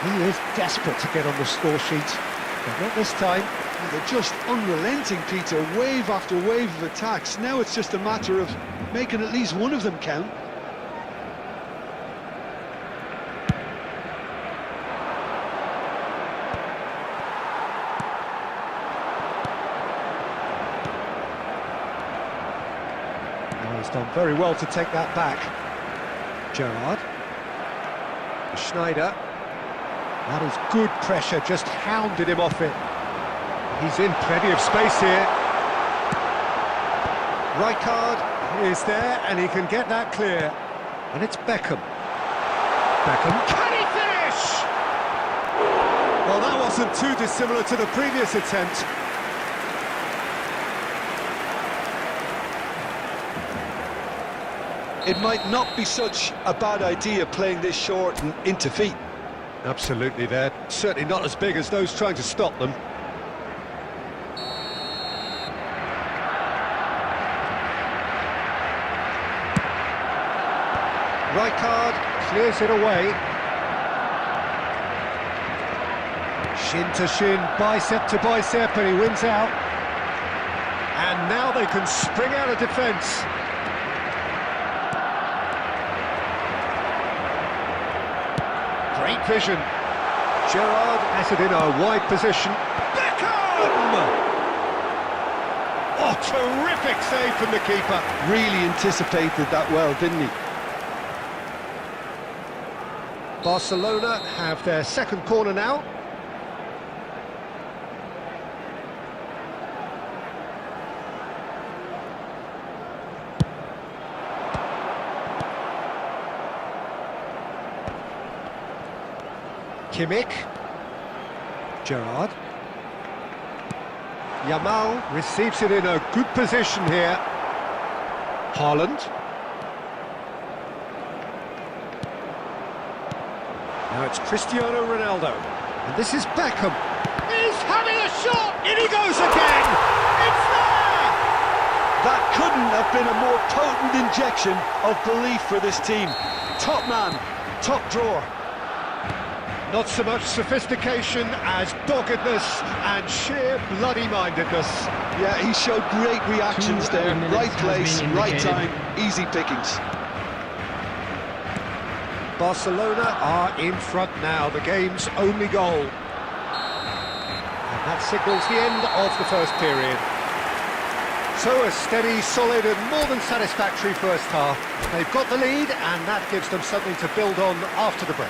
He is desperate to get on the score sheet, but not this time. They're just unrelenting, Peter, wave after wave of attacks. Now it's just a matter of making at least one of them count. Now he's done very well to take that back. Gerrard. Schneider. That is good pressure, just hounded him off it. He's in plenty of space here. Rijkaard is there, and he can get that clear. And it's Beckham. Beckham. Can he finish? Well, that wasn't too dissimilar to the previous attempt. It might not be such a bad idea playing this short and into feet. Absolutely, they're certainly not as big as those trying to stop them. Rijkaard clears it away. Shin to shin, bicep to bicep, and he wins out. And now they can spring out of defence. Great vision. Gerrard has it in a wide position. Beckham! Oh, terrific save from the keeper. Really anticipated that well, didn't he? Barcelona have their second corner now. Kimmich. Gerrard. Yamal receives it in a good position here. Haaland. Now it's Cristiano Ronaldo. And this is Beckham. He's having a shot! In he goes again! It's there! That couldn't have been a more potent injection of belief for this team. Top man, top drawer. Not so much sophistication as doggedness and sheer bloody-mindedness. Yeah, he showed great reactions there. Right place, right time, easy pickings. Barcelona are in front now, the game's only goal. And that signals the end of the first period. So a steady, solid and more than satisfactory first half. They've got the lead and that gives them something to build on after the break.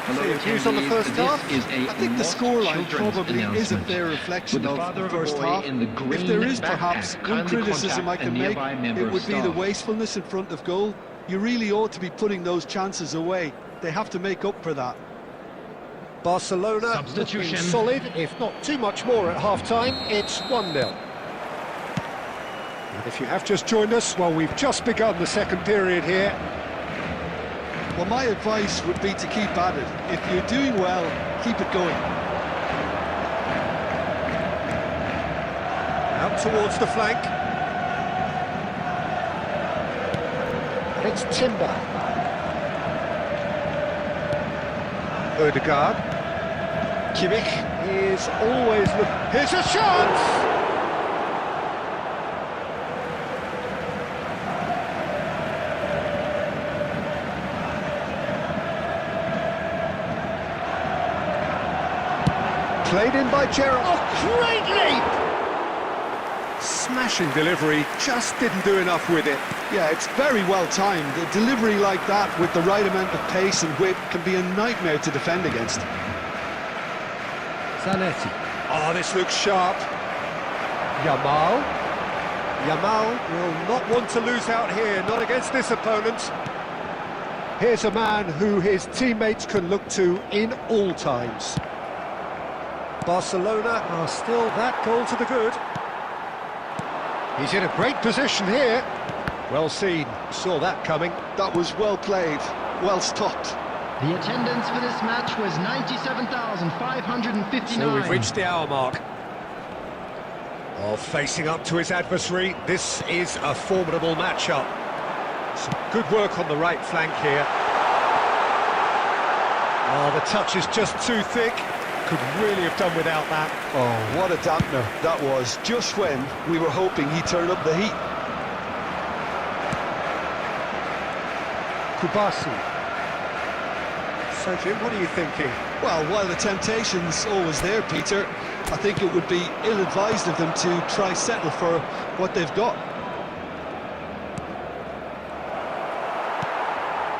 Hello, so your views on the first half? I think the scoreline probably is a fair reflection of the first half. If there is perhaps one criticism I can make, it would be the wastefulness in front of goal. You really ought to be putting those chances away. They have to make up for that. Barcelona looking solid, if not too much more at half-time. It's 1-0. And if you have just joined us, well, we've just begun the second period here. Well, my advice would be to keep at it. If you're doing well, keep it going. Out towards the flank. It's Timber. Ødegaard. Kimmich is always looking. Here's a chance! Played in by Gerrard. Oh, great leap! Smashing delivery, just didn't do enough with it. Yeah, it's very well timed. A delivery like that with the right amount of pace and whip can be a nightmare to defend against. Zanetti. Oh, this looks sharp. Yamal. Yamal will not want to lose out here, not against this opponent. Here's a man who his teammates can look to in all times. Barcelona are still that goal to the good. He's in a great position here. Well seen, saw that coming. That was well played, well stopped. The attendance for this match was 97,559. So we've reached the hour mark. Oh, facing up to his adversary, this is a formidable matchup. Some good work on the right flank here. Oh, the touch is just too thick. Could really have done without that. Oh, what a dampener that was, just when we were hoping he'd turn up the heat. Kubasi. So, Jim, what are you thinking? Well, while the temptation's always there, Peter, I think it would be ill-advised of them to try settle for what they've got.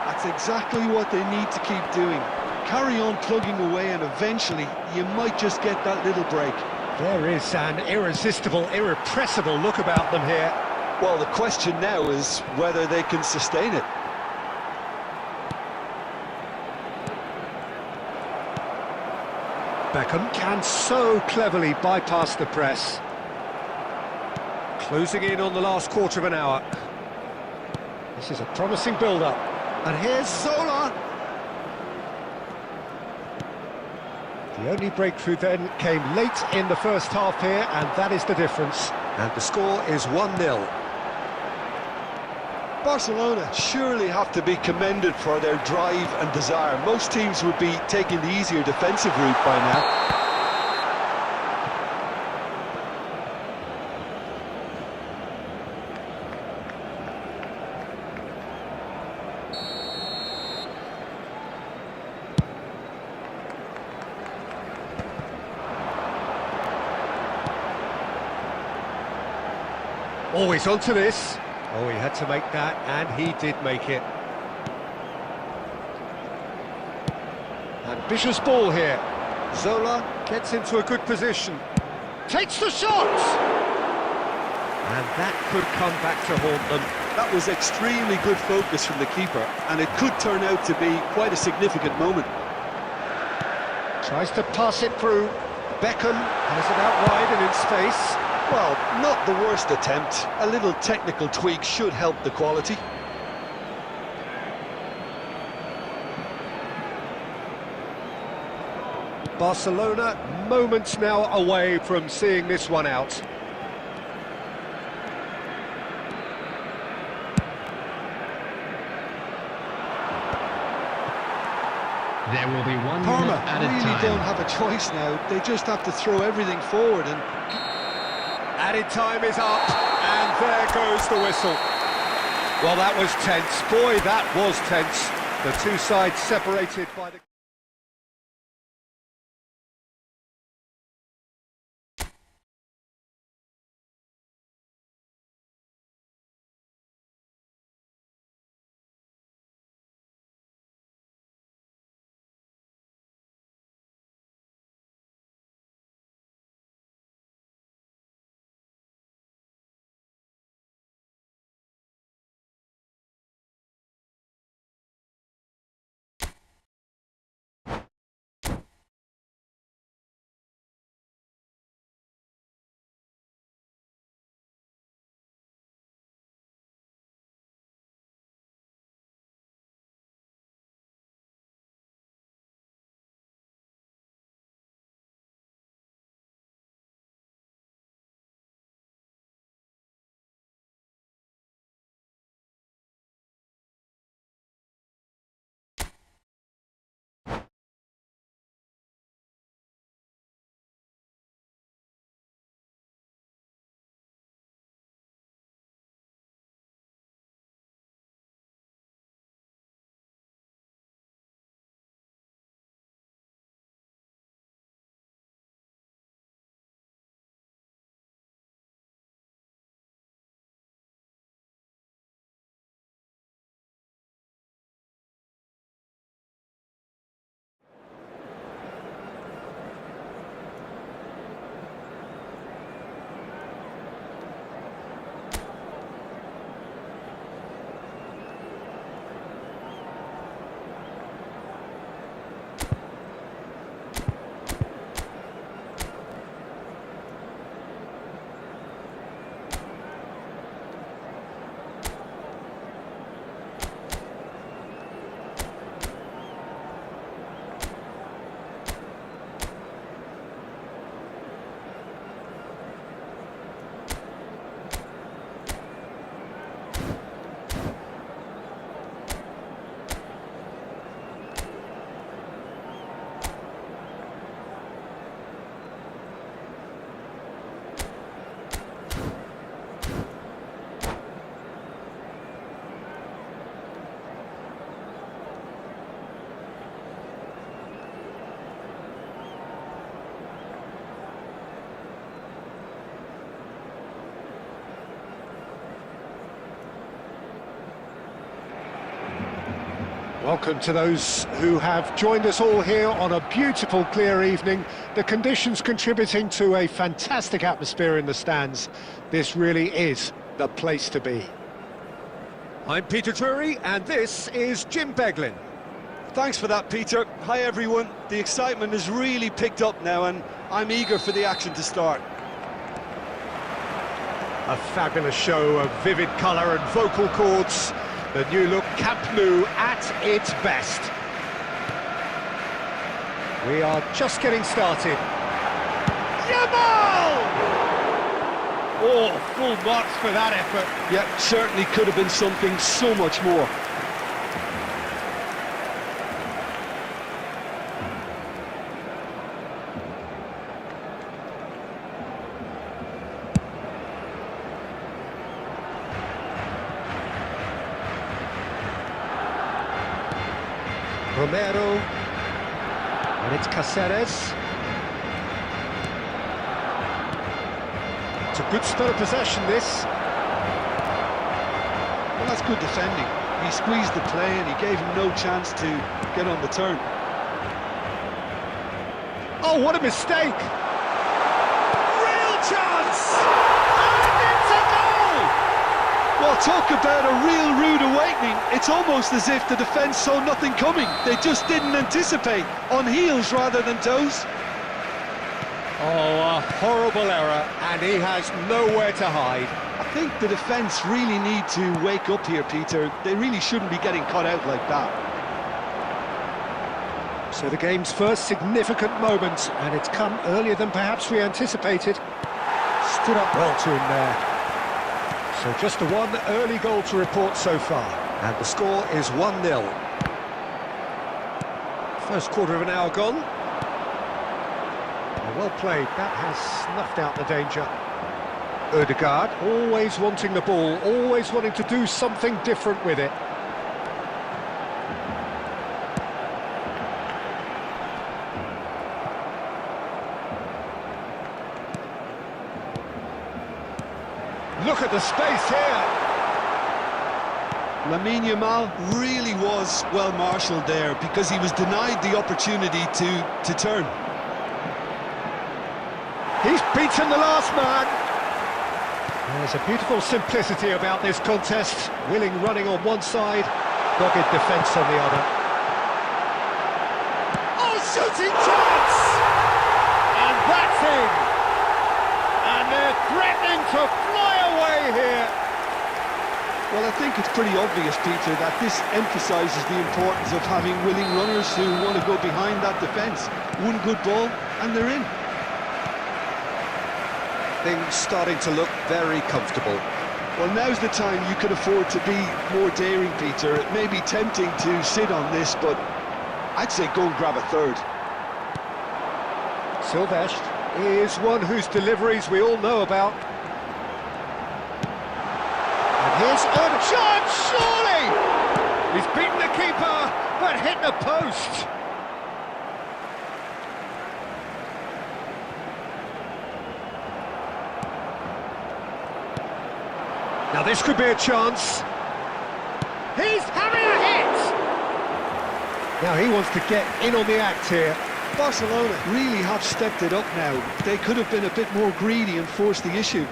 That's exactly what they need to keep doing. Carry on plugging away and eventually you might just get that little break. There is an irresistible, irrepressible look about them here. Well, the question now is whether they can sustain it. Beckham can so cleverly bypass the press. Closing in on the last quarter of an hour. This is a promising build-up. And here's Zola. The only breakthrough then came late in the first half here, and that is the difference. And the score is 1-0. Barcelona surely have to be commended for their drive and desire. Most teams would be taking the easier defensive route by now. Always onto this. Oh, he had to make that, and he did make it. Ambitious ball here. Zola gets into a good position. Takes the shot! And that could come back to haunt them. That was extremely good focus from the keeper, and it could turn out to be quite a significant moment. Tries to pass it through. Beckham has it out wide and in space. Well, not the worst attempt. A little technical tweak should help the quality. Barcelona moments now away from seeing this one out. There will be one Parma minute at a Really time. don't have a choice now. They just have to throw everything forward and... Added time is up, and there goes the whistle. Well, that was tense. Boy, that was tense. The two sides separated by the... Welcome to those who have joined us all here on a beautiful, clear evening. The conditions contributing to a fantastic atmosphere in the stands. This really is the place to be. I'm Peter Drury, and this is Jim Beglin. Thanks for that, Peter. Hi, everyone. The excitement has really picked up now, and I'm eager for the action to start. A fabulous show of vivid colour and vocal cords. The new look Camp Nou at its best. We are just getting started. Yamal! Oh, full marks for that effort. Yeah, certainly could have been something so much more. Romero, and it's Caceres. It's a good spell of possession, this. Well, that's good defending. He squeezed the play and he gave him no chance to get on the turn. Oh, what a mistake! Real chance! And it's a goal! Well, talk about a real rude awakening. It's almost as if the defence saw nothing coming. They just didn't anticipate, on heels rather than toes. Oh, a horrible error, and he has nowhere to hide. I think the defence really need to wake up here, Peter. They really shouldn't be getting caught out like that. So the game's first significant moment, and it's come earlier than perhaps we anticipated. Stood up well to him there. So just the one early goal to report so far, and the score is 1-0. First quarter of an hour gone. Well played, that has snuffed out the danger. Ødegaard, always wanting the ball, always wanting to do something different with it. Look at the space here. Lamine Yamal really was well marshalled there because he was denied the opportunity to turn. He's beaten the last man. There's a beautiful simplicity about this contest. Willing running on one side, dogged defence on the other. Oh, shooting chance! And that's in! And they're threatening to fly away here. Well, I think it's pretty obvious, Peter, that this emphasises the importance of having willing runners who want to go behind that defence. One good ball, and they're in. Things starting to look very comfortable. Well, now's the time you can afford to be more daring, Peter. It may be tempting to sit on this, but I'd say go and grab a third. Silvestre is one whose deliveries we all know about. And here's Ødegaard, surely! He's beaten the keeper, but hit the post. Now this could be a chance. He's having a hit! Now he wants to get in on the act here. Barcelona really have stepped it up now. They could have been a bit more greedy and forced the issue.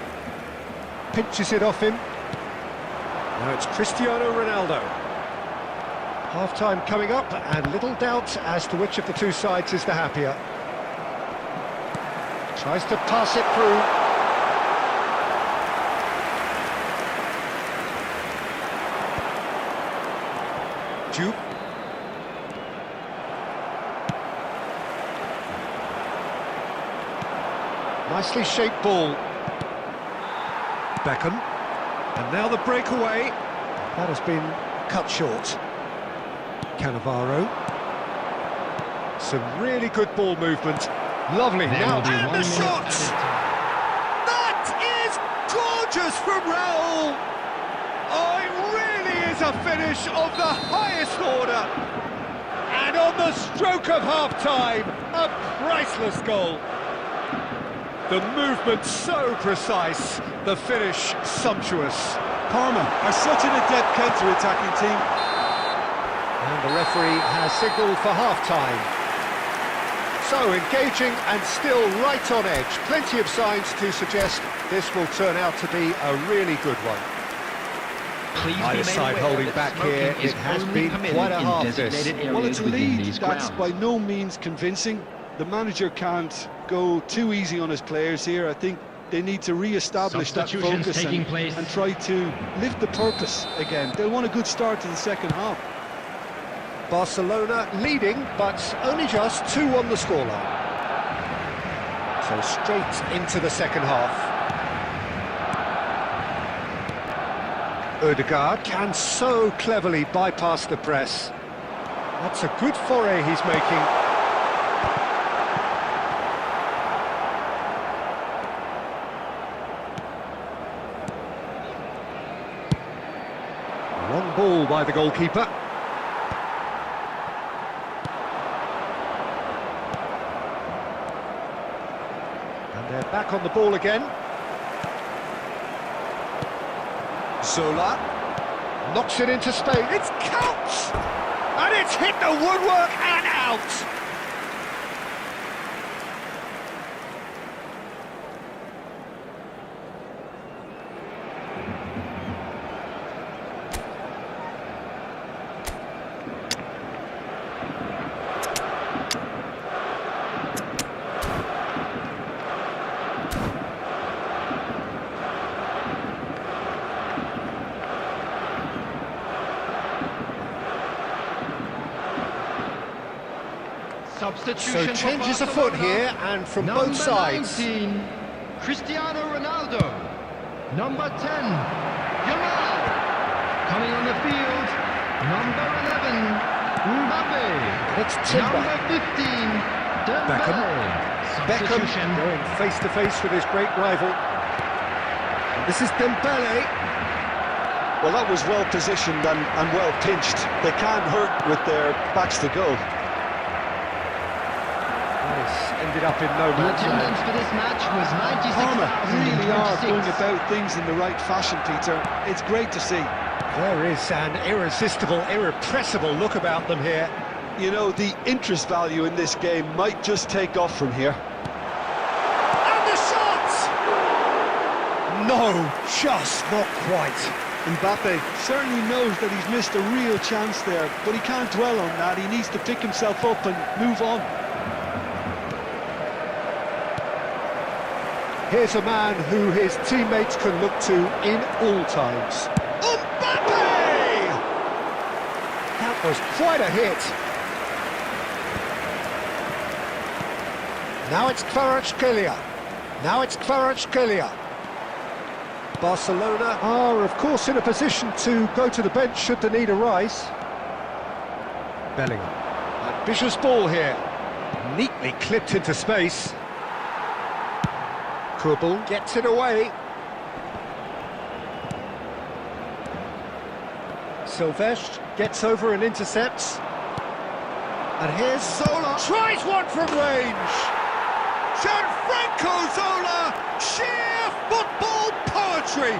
Pinches it off him. Now it's Cristiano Ronaldo. Half-time coming up, and little doubt as to which of the two sides is the happier. Tries to pass it through. Jupe. Nicely shaped ball. Beckham. And now the breakaway. That has been cut short. Cannavaro. Some really good ball movement. Lovely. Now, and the shot! That is gorgeous from Raul! Oh, it really is a finish of the highest order. And on the stroke of half-time, a priceless goal. The movement so precise, the finish sumptuous. Parma are such an adept counter-attacking team. And the referee has signalled for half-time. So engaging and still right on edge. Plenty of signs to suggest this will turn out to be a really good one. Either side holding back here. It has been quite a half this. Well, it's a lead that's by no means convincing. The manager can't go too easy on his players here. I think they need to re-establish that focus and try to lift the purpose again. They'll want a good start to the second half. Barcelona leading, but only just 2 on the scoreline. So straight into the second half. Ødegaard can so cleverly bypass the press. That's a good foray he's making. Long ball by the goalkeeper. And they're back on the ball again. Zola knocks it into space. It's counts! And it's hit the woodwork and out! Substitution So changes afoot here, and from both sides. 19, Cristiano Ronaldo. Number 10, Yamal. Coming on the field, number 11, Mbappe. It's Timber. Number 15, Dembele. Beckham Substitution. going face to face with his great rival. This is Dembele. Well, that was well positioned and well pinched. They can't hurt with their backs to goal. Nice. Ended up in no The man's attendance land. for this match was Parma really are going 96,026. about things in the right fashion, Peter. It's great to see. There is an irresistible, irrepressible look about them here. You know, the interest value in this game might just take off from here. And the shot! No, just not quite. Mbappe certainly knows that he's missed a real chance there, but he can't dwell on that. He needs to pick himself up and move on. Here's a man who his teammates can look to in all times. Mbappe! That was quite a hit. Now it's Kvaratskhelia. Now it's Kvaratskhelia. Barcelona are, of course, in a position to go to the bench should the need arise. Bellingham. Ambitious ball here. Neatly clipped into space. Kubel gets it away. Silvestre gets over and intercepts. And here's Zola. Tries one from range. Gianfranco Zola. Sheer football poetry.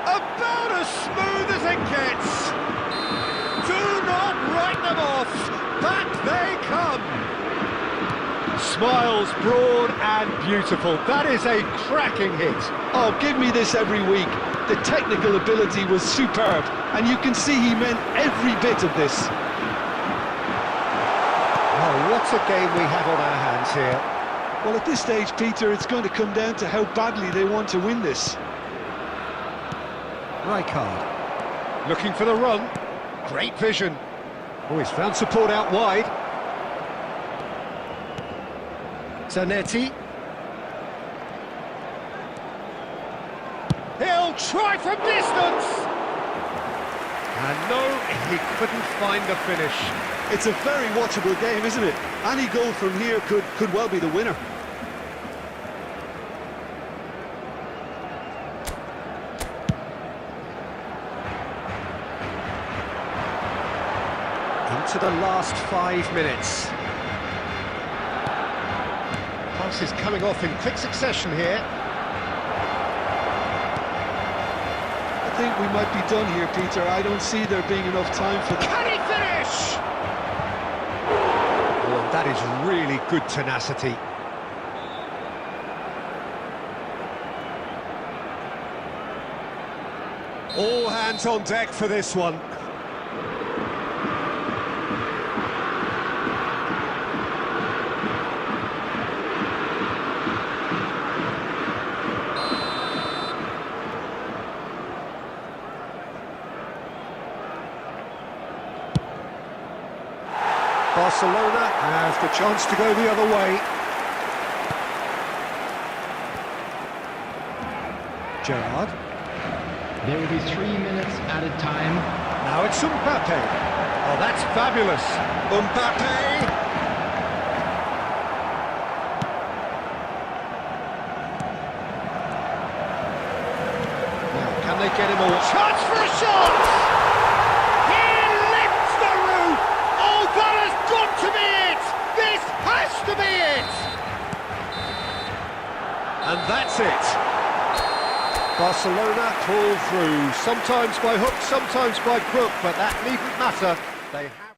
About as smooth as it gets. Do not write them off. Back they come. Smiles broad and beautiful. That is a cracking hit. Oh, give me this every week. The technical ability was superb, and you can see he meant every bit of this. Oh, what a game we have on our hands here. Well, at this stage, Peter, it's going to come down to how badly they want to win this. Rijkaard. Looking for the run. Great vision. Oh, he's found support out wide. Zanetti. He'll try from distance! And no, he couldn't find the finish. It's a very watchable game, isn't it? Any goal from here could well be the winner. Into the last 5 minutes. Pass is coming off in quick succession here. I think we might be done here, Peter. I don't see there being enough time for that. Can he finish? Oh, that is really good tenacity. All hands on deck for this one. Barcelona have the chance to go the other way. Gerrard. There will be 3 minutes added time. Now it's Mbappe. Oh, that's fabulous. Mbappe. Now, can they get him all? Chance for a shot! He lifts the roof! Oh, that has got to be it! This has to be it! And that's it. Barcelona pull through, sometimes by hook, sometimes by crook, but that needn't matter. They have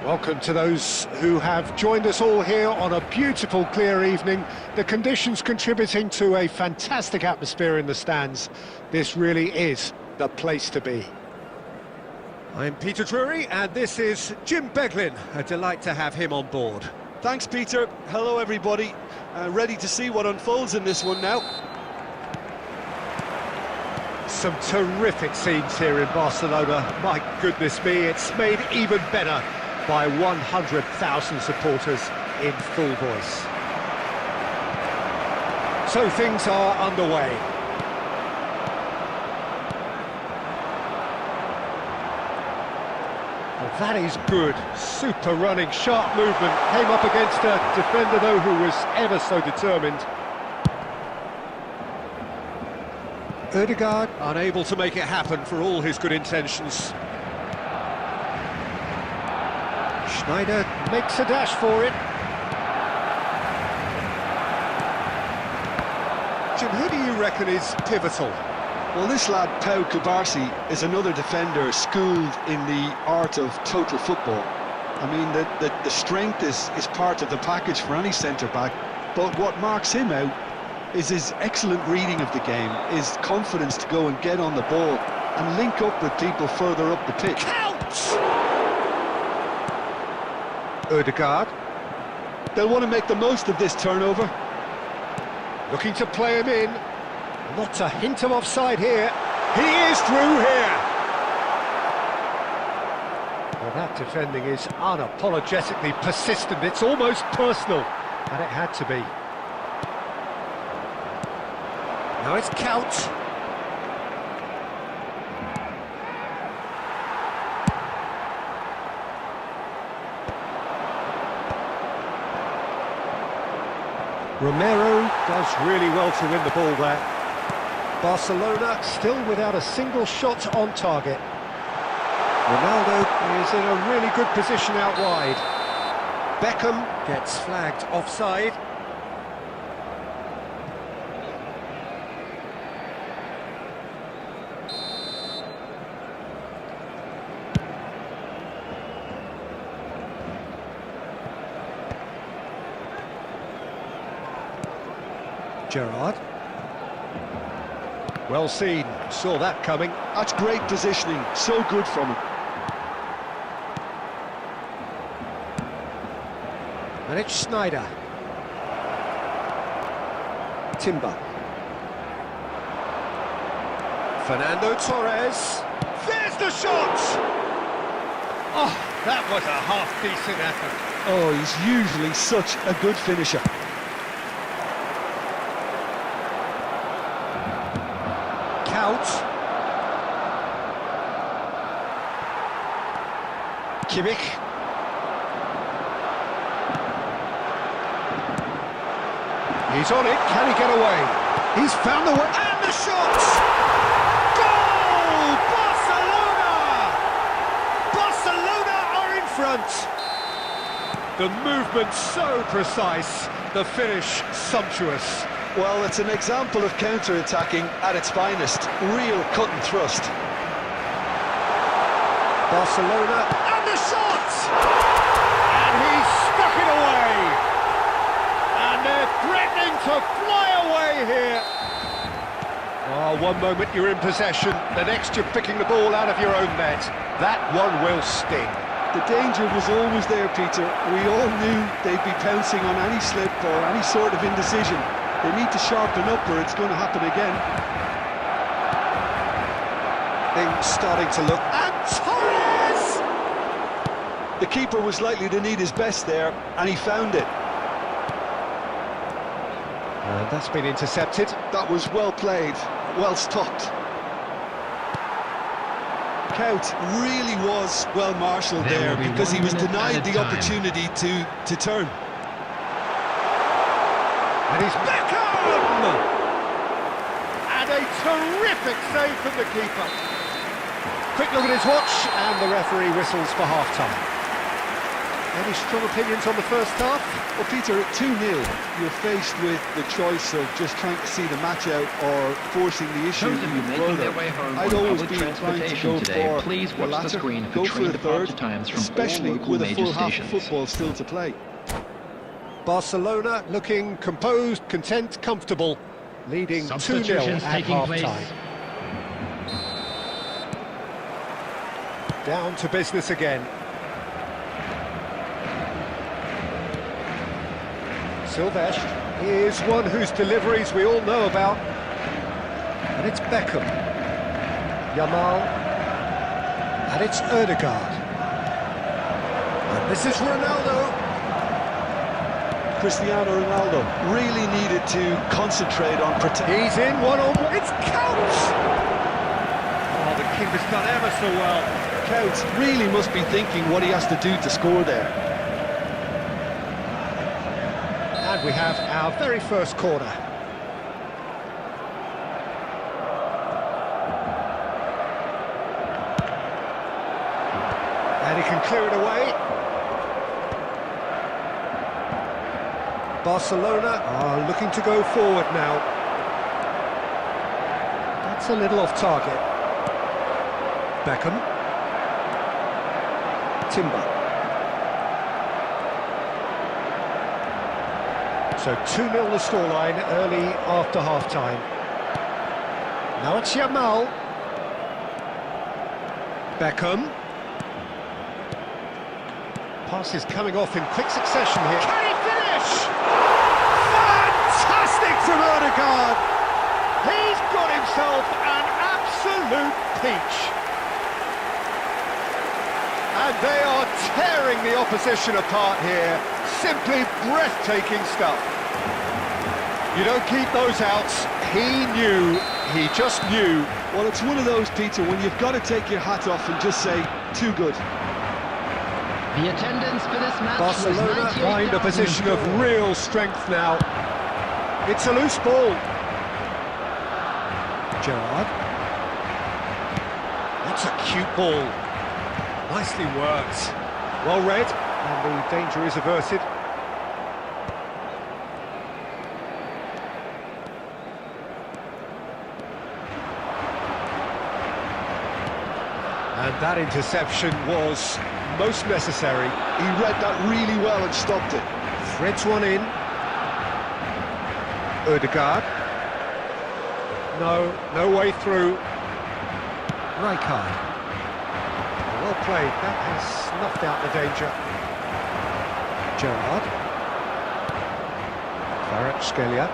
Welcome to those who have joined us all here on a beautiful, clear evening. The conditions contributing to a fantastic atmosphere in the stands. This really is the place to be. I'm Peter Drury, and this is Jim Beglin. A delight to have him on board. Thanks, Peter. Hello, everybody. Ready to see what unfolds in this one now. Some terrific scenes here in Barcelona. My goodness me, it's made even better by 100,000 supporters in full voice. So things are underway. Well, that is good. Super running, sharp movement. Came up against a defender, though, who was ever so determined. Ødegaard unable to make it happen for all his good intentions. Schneider makes a dash for it. Jim, who do you reckon is pivotal? Well, this lad, Pau Cubarsí, is another defender schooled in the art of total football. I mean, the strength is part of the package for any centre-back, but what marks him out is his excellent reading of the game, his confidence to go and get on the ball and link up with people further up the pitch. Counts! Ødegaard. They'll want to make the most of this turnover. Looking to play him in. Not a hint of offside here. He is through here. Well, that defending is unapologetically persistent. It's almost personal, and it had to be. Now it's Count. Romero does really well to win the ball there. Barcelona still without a single shot on target. Ronaldo is in a really good position out wide. Beckham gets flagged offside. Gerrard. Well seen, saw that coming. That's great positioning, so good from him. And it's Schneider. Timber. Fernando Torres. There's the shot! Oh, that was a half-decent effort. Oh, he's usually such a good finisher. Out. Kimmich. He's on it, can he get away? He's found the way, and the shot! Goal! Barcelona! Barcelona are in front! The movement so precise, the finish sumptuous. Well, it's an example of counter-attacking at its finest. Real cut and thrust. Barcelona, and the shot! And he's stuck it away! And they're threatening to fly away here! Oh, one moment you're in possession, the next you're picking the ball out of your own net. That one will sting. The danger was always there, Peter. We all knew they'd be pouncing on any slip or any sort of indecision. They need to sharpen up or it's going to happen again. Things starting to look... And Torres! The keeper was likely to need his best there, and he found it. And that's been intercepted. That was well played, well stopped. Count really was well marshalled there because he was denied the opportunity to turn. And he's Beckham! And a terrific save from the keeper. Quick look at his watch, and the referee whistles for half-time. Any strong opinions on the first half? Well, Peter, at 2-0, you're faced with the choice of just trying to see the match out or forcing the issue Those of you even making further. their way home I'd on always public be inclined to transportation go today, for please the watch the latter, screen for go train for the third, departure times from all especially local with a major full half of stations. football still to play. Barcelona looking composed, content, comfortable, leading 2-0 Substitutions at taking place. half-time. Down to business again. Silvestre is one whose deliveries we all know about. And it's Beckham. Yamal. And it's Ødegaard. And this is Ronaldo. Cristiano Ronaldo really needed to concentrate on protecting. He's in one-on-one. It's Counts! Oh, the keeper's done ever so well. Counts really must be thinking what he has to do to score there. And we have our very first corner. And he can clear it away. Barcelona are looking to go forward now. That's a little off target. Beckham. Timber. So 2-0 the scoreline early after half-time. Now it's Yamal. Beckham. Pass is coming off in quick succession here. Can he finish? Fantastic from Ødegaard! He's got himself an absolute peach. And they are tearing the opposition apart here. Simply breathtaking stuff. You don't keep those outs. He knew, he just knew. Well, it's one of those, Peter, when you've got to take your hat off and just say, too good. The attendance for this match Barcelona was find a position of real strength now. It's a loose ball. Gerrard. That's a cute ball. Nicely worked. Well read, and the danger is averted. And that interception was most necessary. He read that really well and stopped it. Threads one in. Ødegaard. No way through. Rijkaard. Well played, that has snuffed out the danger. Gerrard. Kvaratskhelia.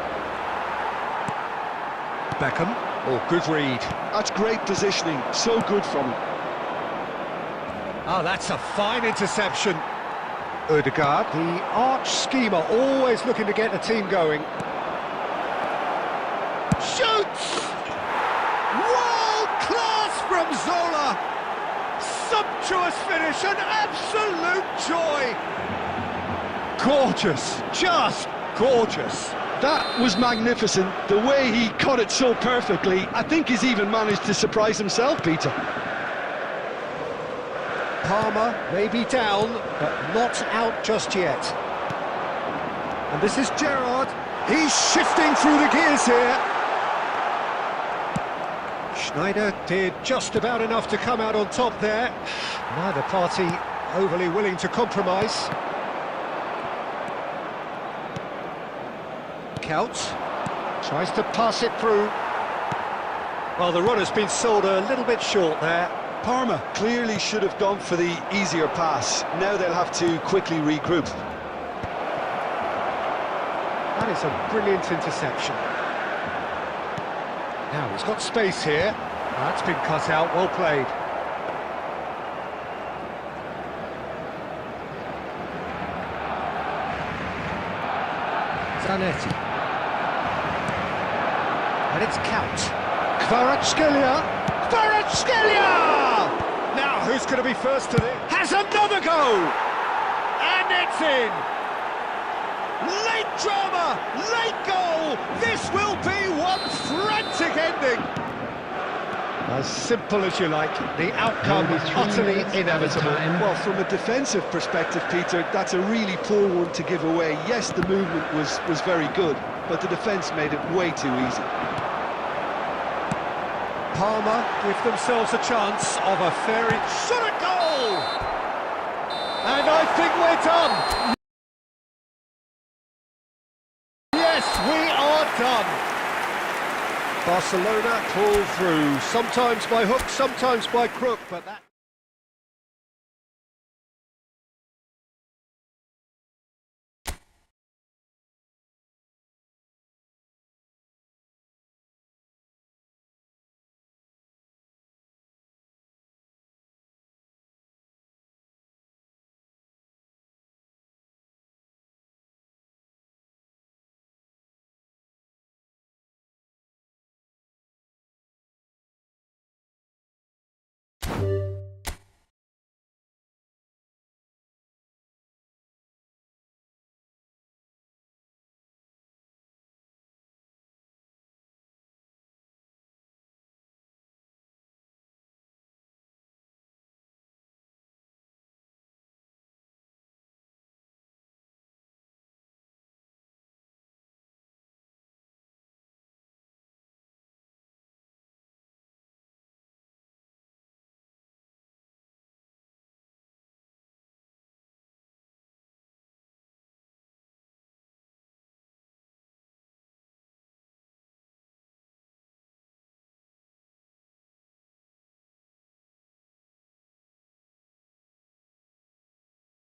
Beckham. Oh, good read. That's great positioning, so good from him. Oh, that's a fine interception. Ødegaard, the arch schemer, always looking to get the team going. Shoots! World class from Zola! Sumptuous finish, an absolute joy! Gorgeous, just gorgeous. That was magnificent. The way he cut it so perfectly, I think he's even managed to surprise himself, Peter. Palmer may be down, but not out just yet. And this is Gerrard. He's shifting through the gears here. Schneider did just about enough to come out on top there. Neither party overly willing to compromise. Counts. Tries to pass it through. Well, the run has been sold a little bit short there. Parma clearly should have gone for the easier pass. Now they'll have to quickly regroup. That is a brilliant interception. Now he's got space here. That's been cut out, well played. Zanetti. And it's Count. Kvaratskhelia. Kvaratskhelia! Now, who's going to be first to this? Has another go! And it's in! Late drama! Late goal! This will be one frantic ending! As simple as you like, the outcome There'll is be 3 utterly minutes inevitable. time. Well, from a defensive perspective, Peter, that's a really poor one to give away. Yes, the movement was very good, but the defence made it way too easy. Parma give themselves a chance of a fairy shot at goal! And I think we're done! Yes, we are done! Barcelona pull through, sometimes by hook, sometimes by crook, but that...